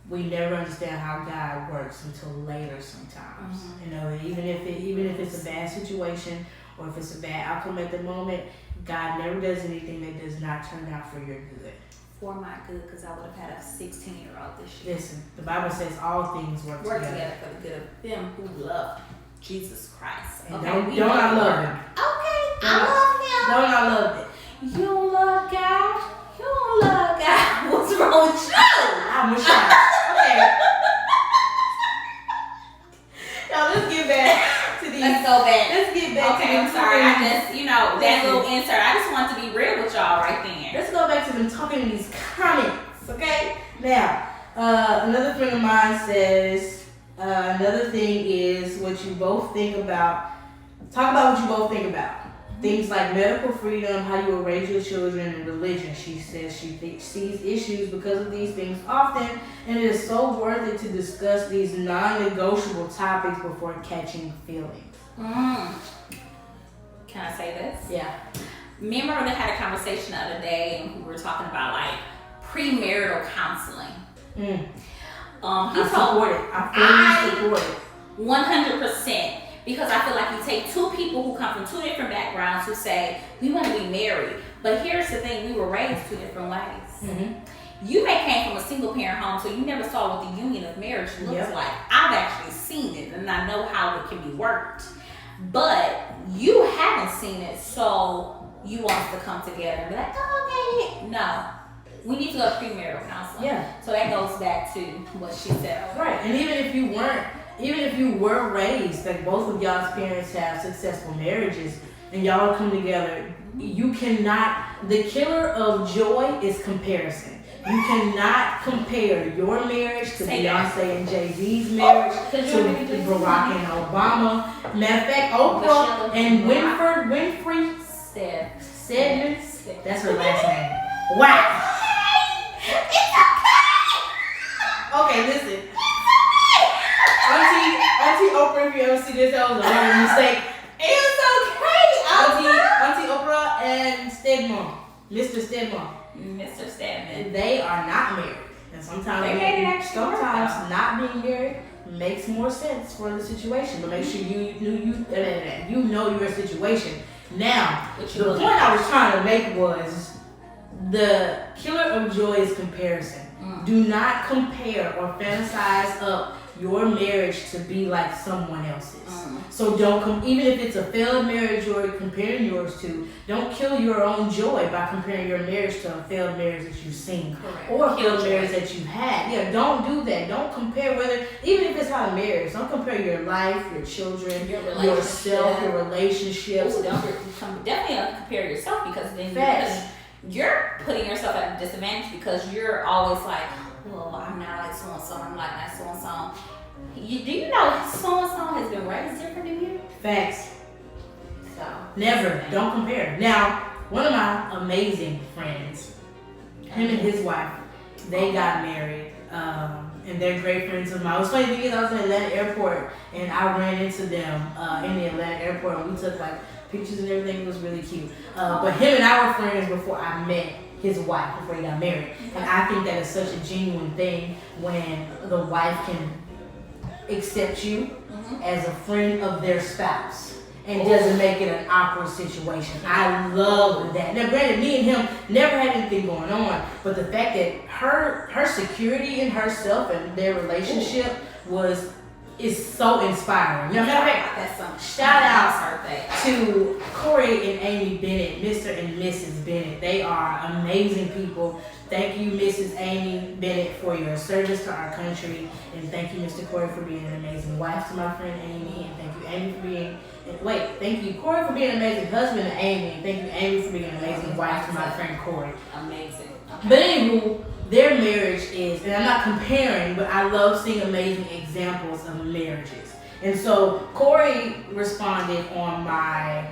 we never understand how God works until later sometimes. You know, even if it's a bad situation or if it's a bad outcome at the moment, God never does anything that does not turn out for your good. For my good, because I would have had a 16-year-old this year. Listen, the Bible says all things work together for the good of them who love Jesus Christ. And don't I love him? Okay, I love him. Don't I love it? You don't love God? You don't love God. What's wrong with you? I'm shocked. Okay. Now let's get back to these. Let's go back. Let's get back to Okay, I'm sorry. I just, that little insert. I just want to be real with y'all right then. Let's go back to them talking in these comments, okay? Now, another friend of mine says, another thing is what you both think about. Talk about what you both think about. Things like medical freedom, how you will raise your children, and religion. She says she sees issues because of these things often, and it is so worth it to discuss these non-negotiable topics before catching feelings. Can I say this? Yeah. Me and my brother had a conversation the other day, and we were talking about like premarital counseling. I support it. I fully support it. 100%. Because I feel like you take two people who come from two different backgrounds who say, we want to be married. But here's the thing, we were raised two different ways. You may came from a single parent home, so you never saw what the union of marriage looks like. I've actually seen it, and I know how it can be worked. But you haven't seen it, so you want us to come together and be like, oh, okay. No. We need to go to premarital counseling. Yeah. So that goes back to what she said. Right. And even if you were raised, like both of y'all's parents have successful marriages and y'all come together, you cannot, the killer of joy is comparison. You cannot compare your marriage to Beyonce and Jay-Z's marriage, to Barack and Obama. Matter of fact, Oprah and Winfrey Stedman, that's her last name. Wow. Okay, listen. Auntie Oprah, if you ever see this, that was a real mistake. It's okay, Auntie Oprah and Stedman, Mr. Stedman, they are not married, and sometimes not being married makes more sense for the situation. But make sure you know your situation. Now, the point I was trying to make was the killer of joy is comparison. Do not compare or fantasize up your marriage to be like someone else's. So don't even if it's a failed marriage you're comparing yours to, don't kill your own joy by comparing your marriage to a failed marriage that you've seen. Correct. Or a failed marriage that you've had. Yeah, don't do that. Don't compare even if it's not a marriage, don't compare your life, your children, yourself, your relationships. Ooh, definitely don't compare yourself, because then you're putting yourself at a disadvantage, because you're always like, well, I'm not like so-and-so, I'm like that so-and-so. Do you know so-and-so has been raised different than you? Facts. So never. Don't compare. Now, one of my amazing friends, him and his wife, they got married. And they're great friends of mine. It was funny because I was in Atlanta airport and I ran into them in the Atlanta airport, and we took like pictures and everything. It was really cute. But him and I were friends before I met his wife, before he got married. And I think that is such a genuine thing when the wife can accept you as a friend of their spouse and doesn't make it an awkward situation. I love that. Now granted, me and him never had anything going on, but the fact that her security in herself and their relationship is so inspiring. You know, shout out to Corey and Amy Bennett, Mr. and Mrs. Bennett. They are amazing people. Thank you, Mrs. Amy Bennett, for your service to our country. And thank you, Mr. Corey, for being an amazing wife to my friend Amy. And thank you, Amy, for being... thank you, Corey, for being an amazing husband to Amy. And thank you, Amy, for being an amazing wife to my friend Corey. Amazing. Okay. But anywho, their marriage is... And I'm not comparing, but I love seeing amazing examples of marriages. And so Corey responded on my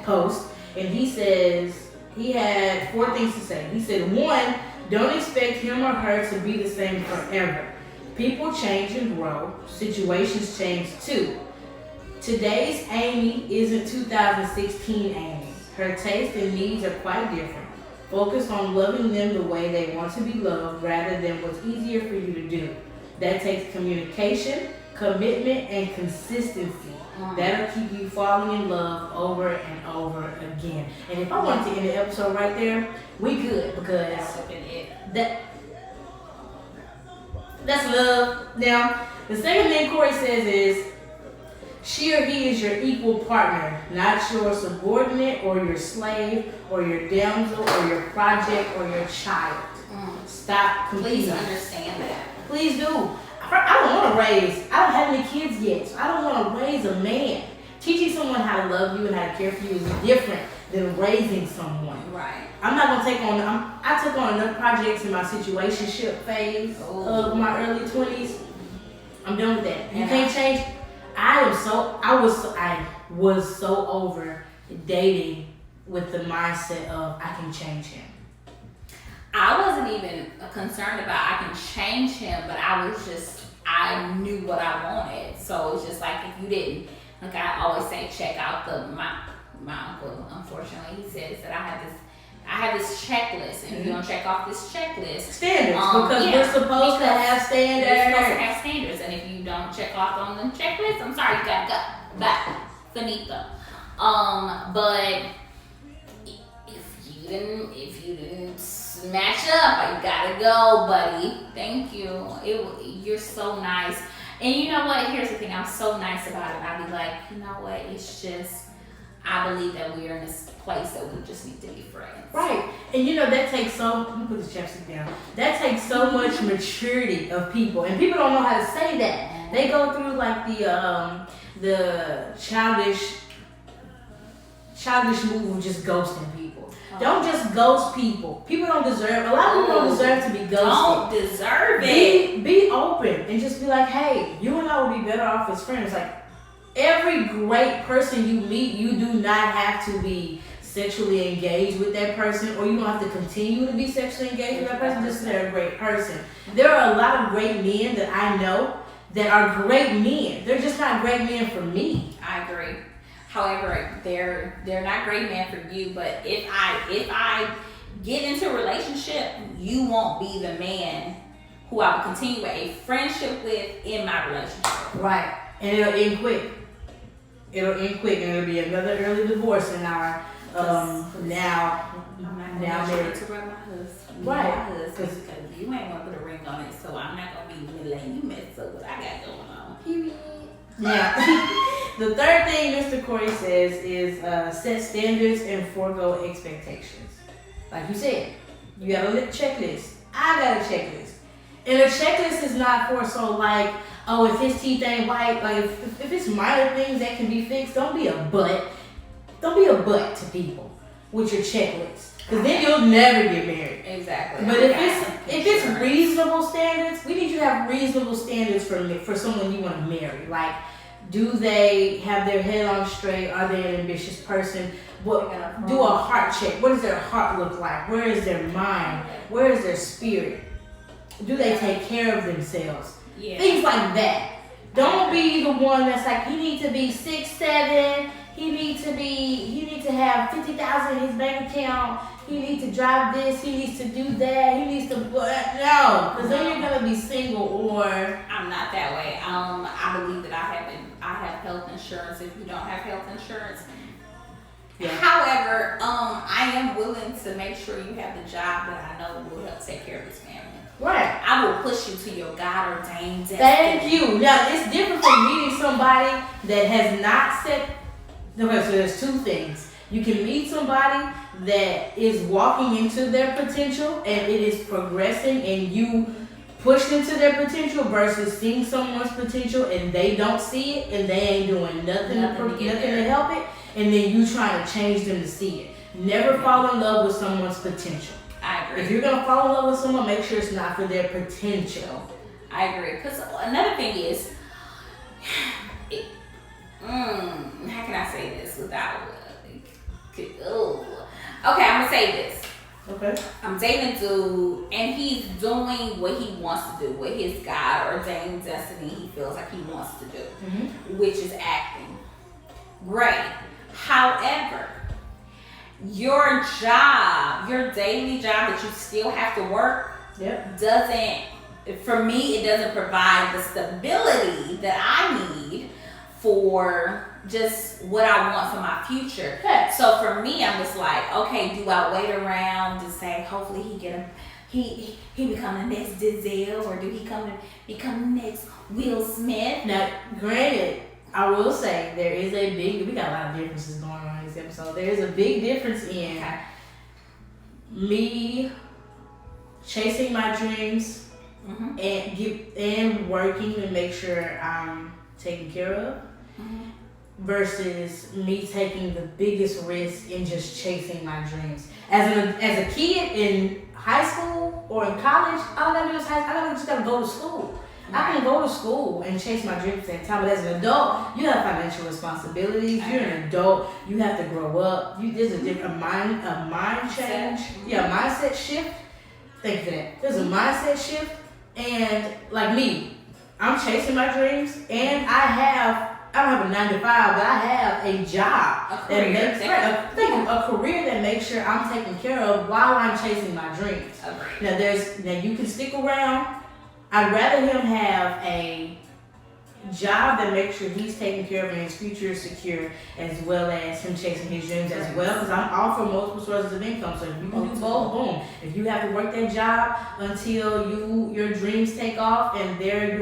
post, and he says... He had 4 things to say. He said, 1, Don't expect him or her to be the same forever. People change and grow. Situations change too. Today's Amy isn't 2016 Amy. Her tastes and needs are quite different. Focus on loving them the way they want to be loved rather than what's easier for you to do. That takes communication, commitment, and consistency. That'll keep you falling in love over and over again. And if I wanted to end the episode right there, we could, because that's love. Now, the second thing Corey says is, she or he is your equal partner, not your subordinate or your slave or your damsel or your project or your child. Stop competing. Please understand that. Please do. I don't want to raise, I don't have any kids yet, so I don't want to raise a man. Teaching someone how to love you and how to care for you is different than raising someone. Right. I'm not going to take on, I took on enough projects in my situationship phase of my early 20s. I'm done with that. You can't change. I was so over dating with the mindset of I can change him. I wasn't even concerned about I can change him, but I knew what I wanted. So it's just like, if you didn't, like I always say, check out my uncle, unfortunately, he says that I have this checklist, and if you don't check off this checklist, standards, because we're supposed to have standards. We're supposed to have standards, and if you don't check off on the checklist, I'm sorry, you gotta go back, finito. But if you didn't match up, you gotta go, buddy. Thank you. You're so nice. And you know what? Here's the thing. I'm so nice about it. I'll be like, you know what? It's just, I believe that we are in this place that we just need to be friends. Right. And you know, that takes let me put this chapstick down. That takes so much maturity of people. And people don't know how to say that. They go through like the childish move of just ghosting people. Don't just ghost people. A lot of people don't deserve to be ghosted. Don't deserve it. Be open and just be like, hey, you and I would be better off as friends. Like, every great person you meet, you do not have to be sexually engaged with that person, or you don't have to continue to be sexually engaged with that person just because they're a great person. There are a lot of great men that I know that are great men. They're just not great men for me. I agree. However, they're not great men for you, but if I get into a relationship, you won't be the man who I will continue a friendship with in my relationship. Right. And it'll end quick. And it'll be another early divorce in our now married to rub my husband. Right. Because you ain't gonna put a ring on it, so I'm not gonna be letting you mess up what I got going on. Period. Now, the third thing Mr. Corey says is set standards and forego expectations. Like you said, you got a checklist. I got a checklist. And a checklist is not for if his teeth ain't white, like if it's minor things that can be fixed, don't be a butt. Don't be a butt to people with your checklist. Because then you'll never get married. Exactly. But if it's reasonable standards, we need you to have reasonable standards for someone you want to marry. Like, do they have their head on straight? Are they an ambitious person? Do a heart check. What does their heart look like? Where is their mind? Where is their spirit? Do they take care of themselves? Yeah. Things like that. Don't be the one that's like, he needs to be 6'7". He needs to have 50,000 in his bank account. He needs to drive this. He needs to do that. He needs to no, because then you're gonna be single. Or I'm not that way. I believe that I have health insurance. If you don't have health insurance, yeah. However, I am willing to make sure you have the job that I know will help take care of this family. Right. I will push you to your God ordained destiny. Thank you. Now it's different from meeting somebody that has not set. Okay, so there's two things. You can meet somebody that is walking into their potential and it is progressing and you push them to their potential versus seeing someone's potential and they don't see it and they ain't doing nothing to help it, and then you trying to change them to see it. Never fall in love with someone's potential. I agree. If you're going to fall in love with someone, make sure it's not for their potential. I agree. Because another thing is, how can I say this without... Okay, I'm going to say this. Okay. I'm dating a dude, and he's doing what he wants to do, what his God ordained destiny he feels like he wants to do, which is acting. Great. However, your job, your daily job that you still have to work, doesn't, for me, it doesn't provide the stability that I need for just what I want for my future. So for me, I'm just like, okay, do I wait around to say, hopefully he become the next Denzel, or do he become the next Will Smith? Now, granted, I will say we got a lot of differences going on in this episode. There is a big difference in me chasing my dreams and working to make sure I'm taken care of, versus me taking the biggest risk in just chasing my dreams. As a kid in high school or in college, all I gotta do is I just gotta go to school. I can go to school and chase my dreams at the same time, but as an adult, you have financial responsibilities. You're an adult. You have to grow up. There's a mind change. Yeah, mindset shift. Thank you for that. There's a mindset shift, and like me, I'm chasing my dreams, and I don't have a 9 to 5, but I have a job, a career that makes sure I'm taken care of while I'm chasing my dreams. Now you can stick around. I'd rather him have a job that makes sure he's taken care of and his future is secure, as well as him chasing his dreams as well. Because I'm all for multiple sources of income. So if you can do both, boom. If you have to work that job until your dreams take off and they're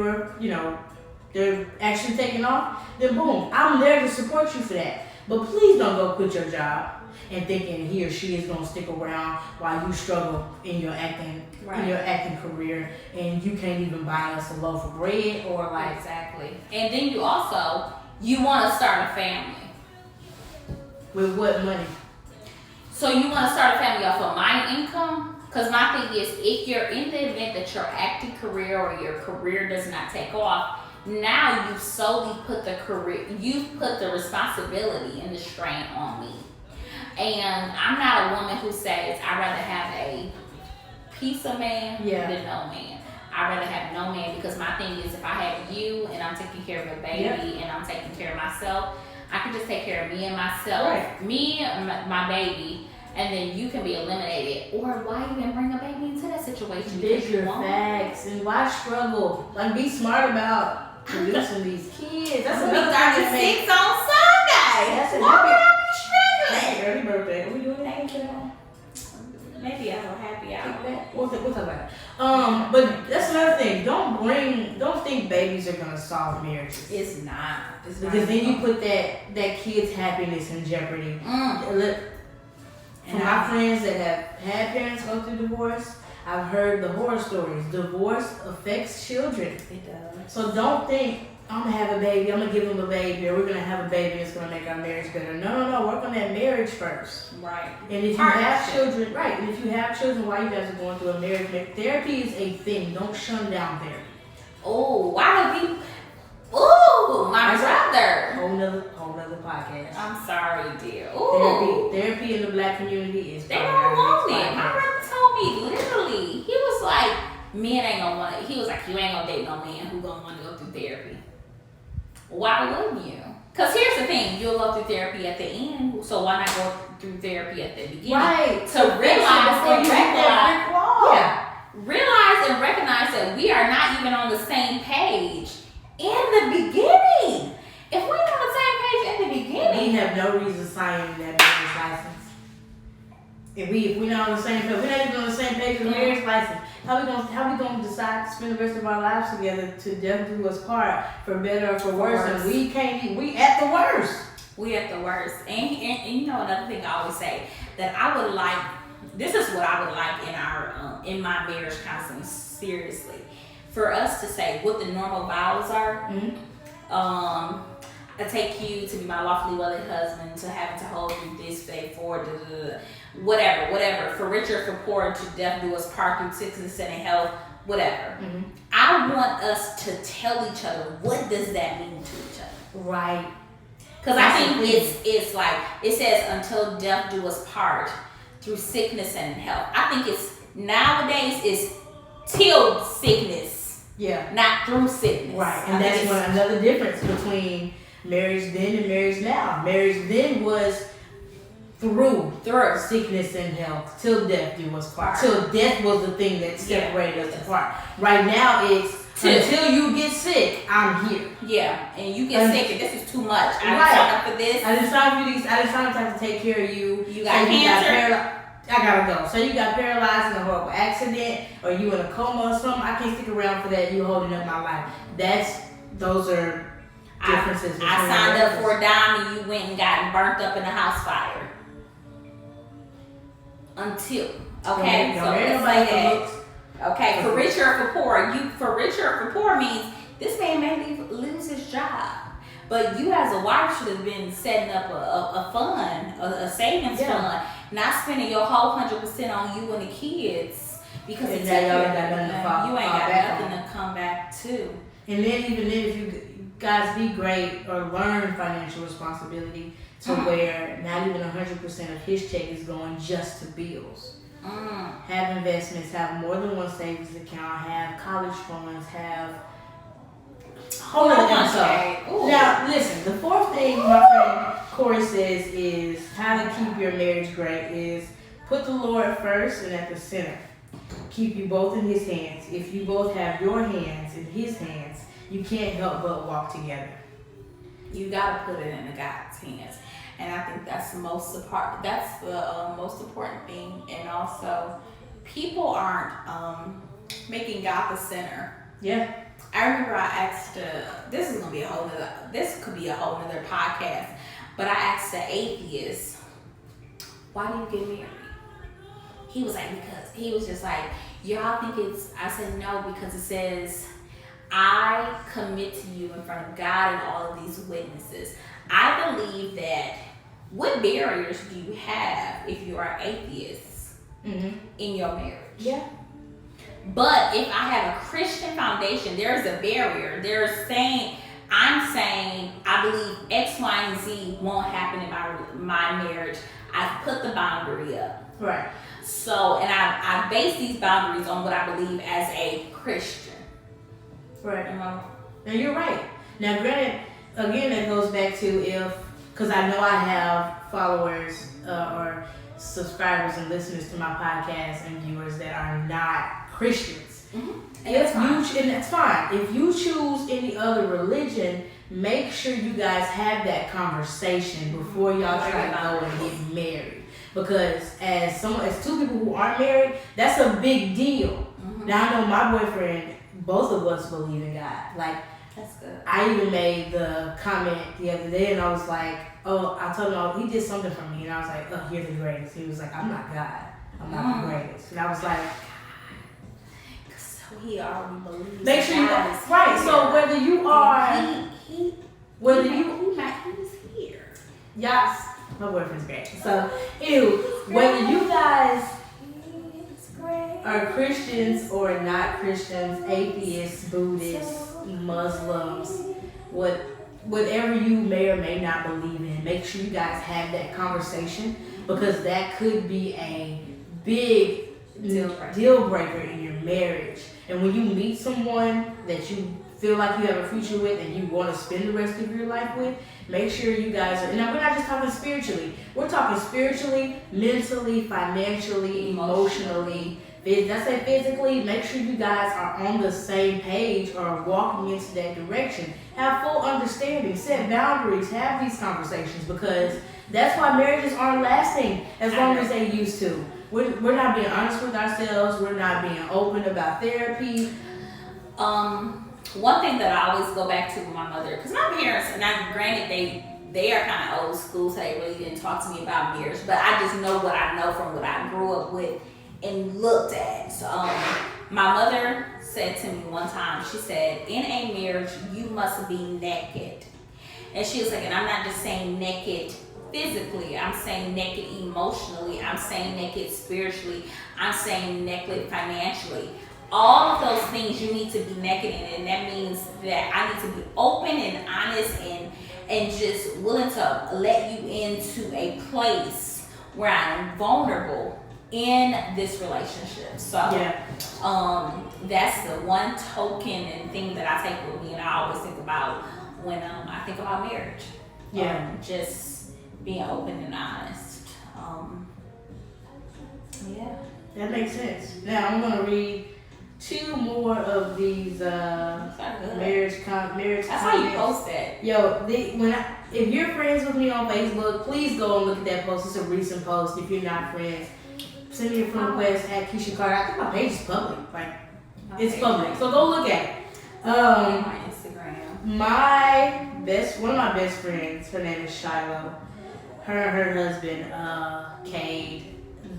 actually taking off, then boom, I'm there to support you for that. But please don't go quit your job and thinking he or she is gonna stick around while you struggle in your acting career, and you can't even buy us a loaf of bread or like exactly. And then you want to start a family. With what money? So you want to start a family off of my income? Because my thing is, if you're in the event that your acting career or your career does not take off, now you've solely put you've put the responsibility and the strain on me. And I'm not a woman who says I'd rather have a piece of man than no man. I'd rather have no man, because my thing is, if I have you and I'm taking care of a baby and I'm taking care of myself, I can just take care of me and myself, me and my baby, and then you can be eliminated. Or why even bring a baby into that situation? Dig your facts and why struggle? Like, be smart about producing these kids. That's a big 36 on Sunday. Why would I be struggling? Early birthday. Are we doing that? Maybe I'll happy hour. We'll talk about that. But that's another thing. Don't think babies are gonna solve marriages. It's not. Because then you put that kid's happiness in jeopardy. From my friends that have had parents go through divorce, I've heard the horror stories. Divorce affects children. It does. So don't think, I'm gonna have a baby, I'm gonna give them a baby, or we're gonna have a baby and it's gonna make our marriage better. No, work on that marriage first. Right. And if you have children, while you guys are going through a marriage, therapy is a thing. Don't shun down therapy. Oh, why do people? Ooh, my brother. Whole nother podcast. I'm sorry, dear. Ooh. Therapy in the Black community is. They don't want it. My brother told me literally. He was like, men ain't gonna want it. He was like, you ain't gonna date no man who gonna want to go through therapy. Why wouldn't you? Because here's the thing, you'll go through therapy at the end, so why not go through therapy at the beginning? Right. To realize and recognize that we are not even on the same page in the beginning. If we're on the same page in the beginning, we have no reason signing that marriage license. If we're not on the same page, we're not even on the same page as the marriage license. How we gonna decide to spend the rest of our lives together to death do us part, for better or for worse? And we at the worst. We at the worst. And you know, another thing I always say, that I would like, this is what I would like in our in my marriage counseling, seriously, for us to say what the normal vows are. I take you to be my lawfully wedded husband, to having to hold you this day forward, whatever, for richer, for poor, to death do us part, through sickness and health, whatever. I want us to tell each other, what does that mean to each other? Right. Because I think it's like, it says until death do us part. through sickness and health. I think it's nowadays is till sickness, not through sickness. Right, and that's another difference between marriage then and marriage now. Marriage then was through sickness and health till death do us part. Till death was the thing that separated us apart. Right now it's until you get sick, I'm here. Yeah, and you get sick and this is too much. I didn't sign up for this. I didn't sign up for these. I didn't sign up to have to take care of you. You got cancer. I gotta go. So you got paralyzed in a horrible accident, or you in a coma or something. I can't stick around for that. You holding up my life. Those are differences. I signed up for a dime and you went and got burnt up in a house fire. Until so let's say that. Okay, for richer or for poor. For richer or for poor means this man may lose his job. But you as a wife should have been setting up a fund, a savings fund, not spending your whole 100% on you and the kids because you ain't got nothing to come back to. And then even then, if you guys be great or learn financial responsibility to where not even 100% of his check is going just to bills. Have investments, have more than one savings account, have college funds, have whole other stuff. Now, listen, the fourth thing my friend Corey says is how to keep your marriage great is put the Lord first and at the center. Keep you both in his hands. If you both have your hands in his hands, you can't help but walk together. You gotta put it in the God's hands. And I think that's the most important. That's the most important thing. And also, people aren't making God the center. Yeah. I remember I asked. This could be a whole nother podcast. But I asked the atheist, "Why do you get married?" He was like, "Because." He was just like, "Y'all think it's?" I said, "No, because it says, I commit to you in front of God and all of these witnesses." I believe that. What barriers do you have if you are atheist in your marriage? Yeah. But if I have a Christian foundation, there's a barrier. I'm saying I believe X, Y, and Z won't happen in my marriage. I've put the boundary up. Right. So, and I base these boundaries on what I believe as a Christian. Right. And you're right. Now, granted, again, that goes back to because I know I have followers or subscribers and listeners to my podcast and viewers that are not Christians. And that's fine. If you choose any other religion, make sure you guys have that conversation before y'all try to go and get married. Because as two people who aren't married, that's a big deal. Now I know my boyfriend, both of us believe in God. Like, that's good. I even made the comment the other day, and I was like, I told him he did something for me, and I was like, you're the greatest. He was like, I'm not God. I'm not the greatest. And I was like, so he already believes. Make sure right. So whether you are, he's here. Yes, my boyfriend's great. So, whether you guys are Christians or not Christians, atheists, Buddhists, Muslims, whatever you may or may not believe in, make sure you guys have that conversation because that could be a big deal breaker in your marriage. And when you meet someone that you feel like you have a future with and you want to spend the rest of your life with, make sure you guys are, and we're not just talking spiritually, we're talking spiritually, mentally, financially, emotionally. Did I say physically? Make sure you guys are on the same page or walking into that direction. Have full understanding, set boundaries, have these conversations because that's why marriages aren't lasting as long as they used to. We're not being honest with ourselves. We're not being open about therapy. One thing that I always go back to with my mother, because my parents, and granted they are kind of old school, so they really didn't talk to me about marriage, but I just know what I know from what I grew up with and looked at. So my mother said to me one time, she said, in a marriage, you must be naked. And she was like, and I'm not just saying naked physically, I'm saying naked emotionally, I'm saying naked spiritually, I'm saying naked financially. All of those things you need to be naked in, and that means that I need to be open and honest and just willing to let you into a place where I'm vulnerable in this relationship. So that's the one token and thing that I take with me, and I always think about when I think about marriage. Just being open and honest. That makes sense. Now I'm gonna read 2 more of these marriage comments. That's how you post that. Yo, if you're friends with me on Facebook, please go and look at that post. It's a recent post. If you're not friends, send me a friend request at Keisha Carter. I think my page is public. Like, it's public. So go look at it. My Instagram. One of my best friends, her name is Shiloh. Her and her husband, Cade,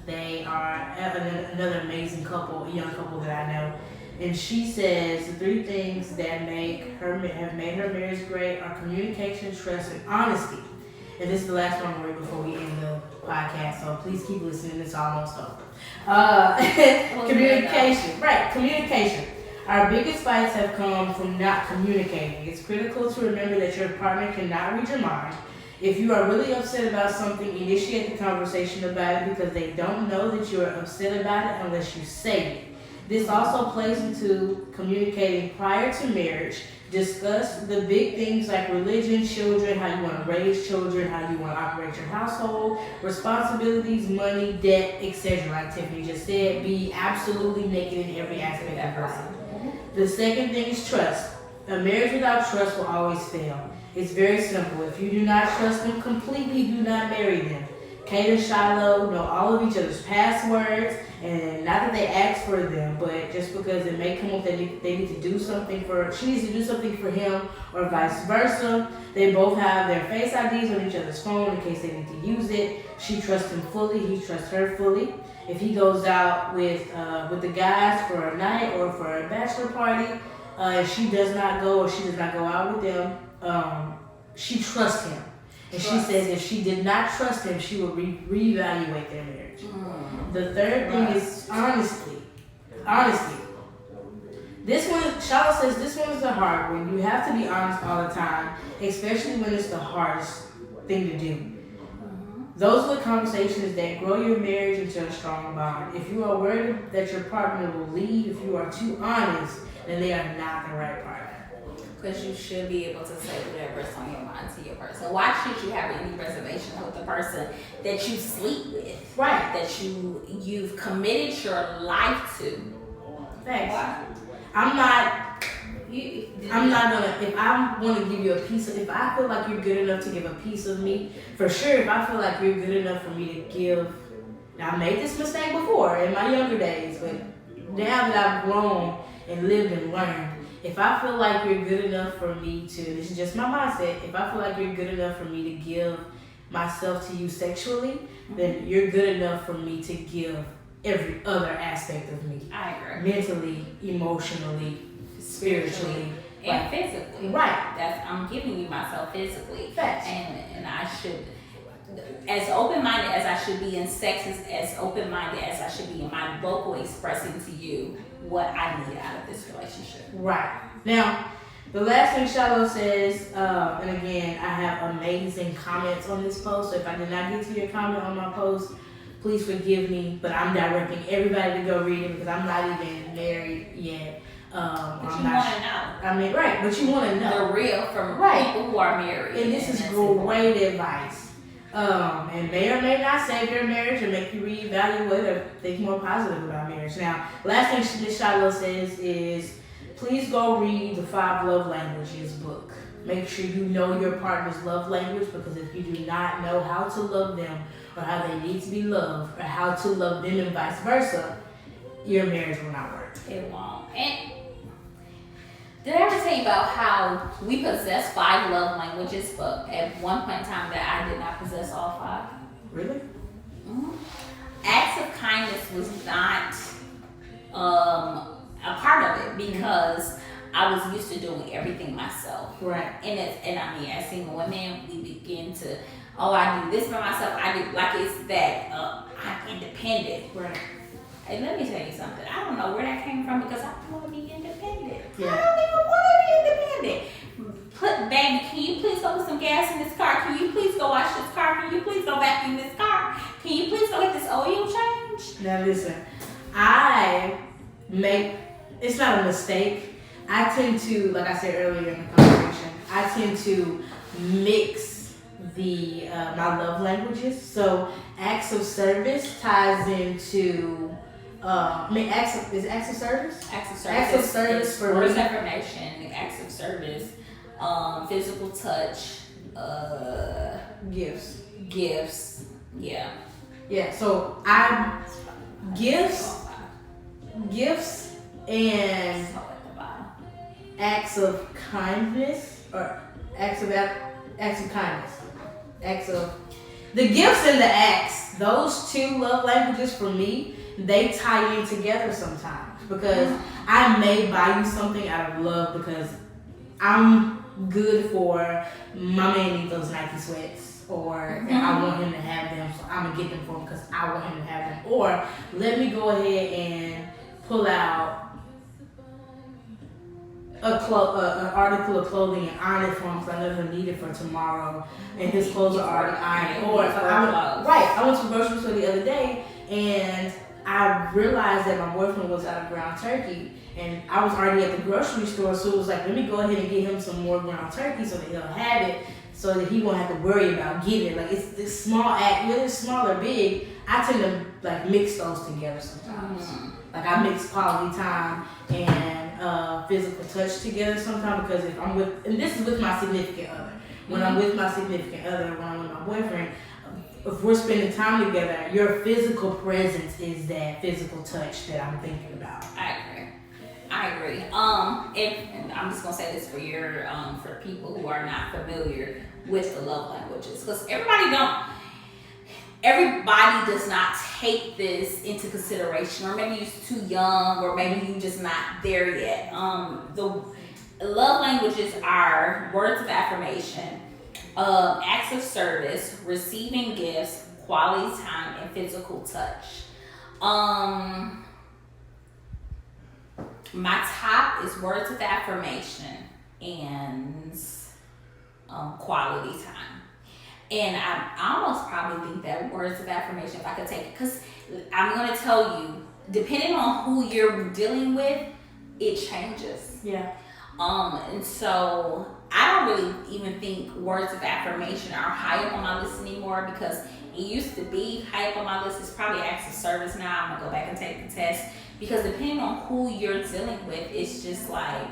they are another amazing couple, a young couple that I know. And she says the 3 things that have made her marriage great are communication, trust, and honesty. And this is the last one word before we end the podcast, so please keep listening. It's almost over. Communication. Right, communication. Our biggest fights have come from not communicating. It's critical to remember that your partner cannot read your mind. If you are really upset about something, initiate the conversation about it because they don't know that you are upset about it unless you say it. This also plays into communicating prior to marriage. Discuss the big things like religion, children, how you want to raise children, how you want to operate your household, responsibilities, money, debt, etc. Like Tiffany just said, be absolutely naked in every aspect of life. The second thing is trust. A marriage without trust will always fail. It's very simple. If you do not trust them completely, do not marry them. Kate and Shiloh know all of each other's passwords, and not that they ask for them, but just because it may come up that they need to do something she needs to do something for him, or vice versa. They both have their face IDs on each other's phone in case they need to use it. She trusts him fully, he trusts her fully. If he goes out with the guys for a night or for a bachelor party, if she does not go out with them, she trusts him. And she says if she did not trust him, she would reevaluate their marriage. The third thing is honesty. Shiloh says this one is the hard one. You have to be honest all the time, especially when it's the hardest thing to do. Those are the conversations that grow your marriage into a strong bond. If you are worried that your partner will leave, if you are too honest, then they are not the right partner. Because you should be able to say whatever's on your mind to your person. Why should you have any reservations with the person that you sleep with? Right. That you've committed your life to. Thanks. Why? I'm not gonna, if I want to give you if I feel like you're good enough to give a piece of me, for sure, if I feel like you're good enough for me to give, now I made this mistake before in my younger days, but now that I've grown and lived and learned, if I feel like you're good enough for me to, this is just my mindset, if I feel like you're good enough for me to give myself to you sexually, then you're good enough for me to give every other aspect of me. I agree. Mentally, emotionally, spiritually, and physically. Right. I'm giving you myself physically. Facts. And I should, as open-minded as I should be in sex, as open-minded as I should be in my vocal expressing to you what I need out of this relationship. Right. Now, the last thing Shiloh says, and again, I have amazing comments on this post, so if I did not get to your comment on my post, please forgive me, but I'm directing everybody to go read it because I'm not even married yet. But you want to know. I mean, right, but you want to know. The real from people who are married. And this is great advice. And may or may not save your marriage or make you reevaluate or think more positive about marriage. Now, last thing Ms. Shiloh says is, please go read the 5 Love Languages book. Make sure you know your partner's love language, because if you do not know how to love them or how they need to be loved or how to love them and vice versa, your marriage will not work. It won't. And did I ever tell you about how we possess 5 love languages, but at one point in time that I did not possess all 5? Really? Mm-hmm. Acts of kindness was not a part of it because I was used to doing everything myself. Right. And I mean, as single women, we begin to, I do this for myself. I do, like it's that I'm independent. Right. And let me tell you something. I don't know where that came from because I want to be independent. Yeah. I don't even want to be independent. Baby, can you please go put some gas in this car? Can you please go wash this car? Can you please go vacuum this car? Can you Now listen, I make, it's not a mistake. I tend to, like I said earlier in the conversation, I tend to mix the my love languages. So acts of service ties into is acts of service? Acts of service for words of me. affirmation, acts of service, physical touch, Gifts. gifts. Yeah. Yeah. So I gifts, gifts, and So at the bottom. acts of kindness or acts of kindness, acts of the gifts and the acts. Those two love languages for me, they tie in together sometimes because I may buy you something out of love because I'm good for my man needs those Nike sweats, or I want him to have them, so I'm gonna get them for him because I want him to have them. Or let me go ahead and pull out an article of clothing and iron it for him because I know he'll need it for tomorrow, and his clothes are already ironed. Or I went to the grocery store the other day and I realized that my boyfriend was out of ground turkey, and I was already at the grocery store, so it was like, let me go ahead and get him some more ground turkey so that he'll have it, so that he won't have to worry about getting it. Like, it's this small act, whether it's small or big, I tend to like mix those together sometimes. Like I mix quality time and physical touch together sometimes, because if I'm with, and this is with my significant other, when I'm with my significant other, when I'm with my boyfriend, if we're spending time together, your physical presence is that physical touch that I'm thinking about. I agree. And I'm just gonna say this for your for people who are not familiar with the love languages, because everybody does not take this into consideration, or maybe you're too young, or maybe you're just not there yet. The love languages are words of affirmation, acts of service, receiving gifts, quality time, and physical touch. My top is words of affirmation and quality time. And I almost probably think that words of affirmation, if I could take it, because I'm going to tell you, depending on who you're dealing with, it changes. Yeah. And so I don't really even think words of affirmation are high up on my list anymore, because it used to be high up on my list. It's probably acts of service now. I'm going to go back and take the test, because depending on who you're dealing with, it's just like,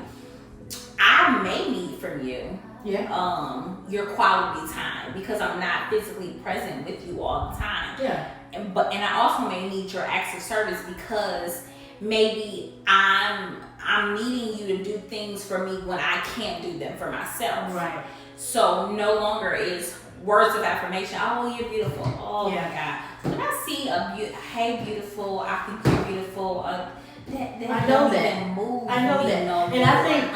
I may need from you your quality time, because I'm not physically present with you all the time. Yeah. And I also may need your acts of service, because maybe I'm needing you to do things for me when I can't do them for myself. Right. So no longer is words of affirmation, oh, you're beautiful. Oh my God. When I see hey, beautiful, I think you're beautiful. That I know that. Move I know that. No and I think,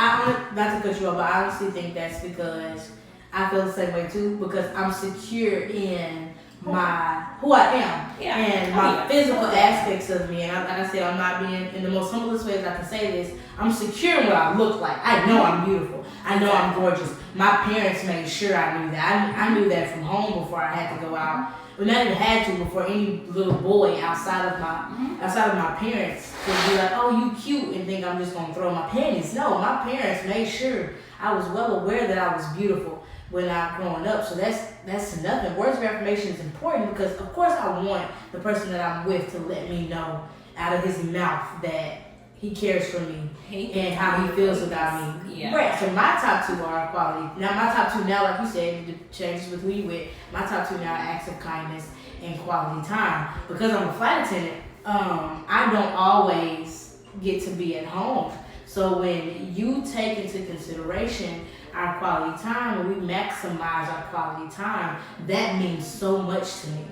not to cut you off, but I honestly think that's because I feel the same way too, because I'm secure in who I am, and my physical aspects of me. And like I said, I'm not being, in the most humblest ways I can say this, I'm secure in what I look like. I know I'm beautiful. I know I'm gorgeous. My parents made sure I knew that. I knew that from home before I had to go out. But not even had to, before any little boy outside of my parents would be like, oh, you cute, and think I'm just gonna throw my panties. No, my parents made sure I was well aware that I was beautiful when I was growing up. So that's nothing. Words of affirmation is important, because of course I want the person that I'm with to let me know out of his mouth that he cares for me and how he feels about me. Yeah. Right. So my top two are quality. Now my top two now, like you said, it changes with who you with. My top two now are acts of kindness and quality time. Because I'm a flight attendant, I don't always get to be at home. So when you take into consideration our quality time and we maximize our quality time, that means so much to me.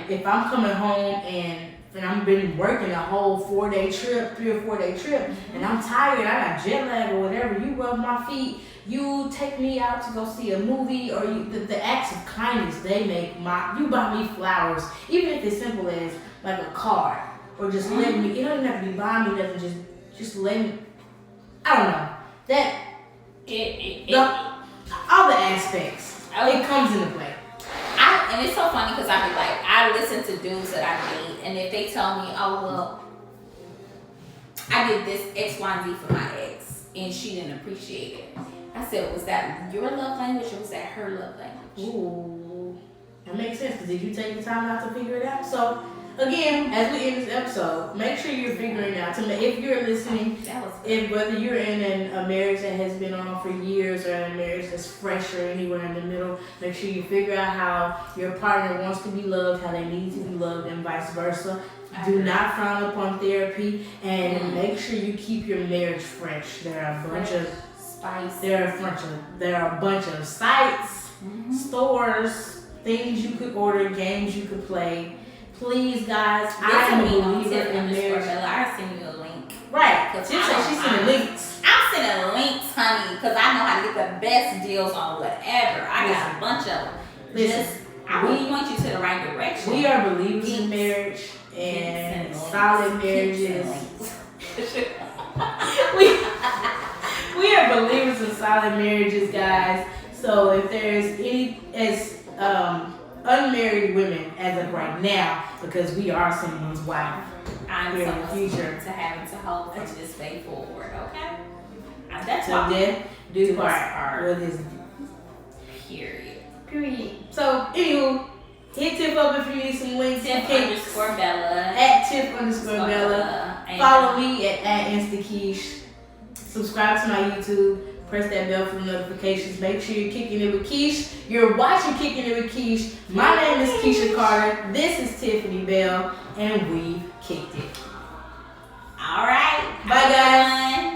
If I'm coming home and I've been working a whole 4-day trip, 3 or 4 day trip, and I'm tired, I got jet lag or whatever, you rub my feet, you take me out to go see a movie, or the acts of kindness they make, you buy me flowers, even if it's simple as like a card, or just letting me, it doesn't have to be buying me nothing, just let me, I don't know, that, all the aspects, it comes into play. I And it's so funny because I be like, I listen to dudes that I date, and if they tell me, oh well, I did this X, Y, and Z for my ex, and she didn't appreciate it. I said, was that your love language or was that her love language? Ooh, that makes sense. Because did you take the time out to figure it out? So again, as we end this episode, make sure you're figuring out if you're listening. If whether you're in a marriage that has been on for years or in a marriage that's fresh or anywhere in the middle, make sure you figure out how your partner wants to be loved, how they need to be loved, and vice versa. Do not frown upon therapy, and make sure you keep your marriage fresh. There are a bunch of spice. There are a bunch of sites, stores, things you could order, games you could play. Please, guys, I'm a believer in marriage. I'll send you a link. Right. She's sending links. I'm sending links, honey, because I know how to get the best deals on whatever. I got a bunch of them. I really want you to the right direction. We are believers in marriage and solid marriages. we are believers in solid marriages, guys. So if there's any unmarried women as of right now, because we are someone's wife, I'm here in the future, to having to hope for this way forward, okay? That's so death do part with his period. So anywho, hit Tiff up if you need some links. Tiff_Bella @Tiff_Bella. Follow me at @InstaKeesh. Subscribe to my YouTube. Press that bell for the notifications. Make sure you're kicking it with Keesh. You're watching Kicking It with Keesh. My name is Keisha Carter. This is Tiffany Bell, and we've kicked it. All right. Bye, guys.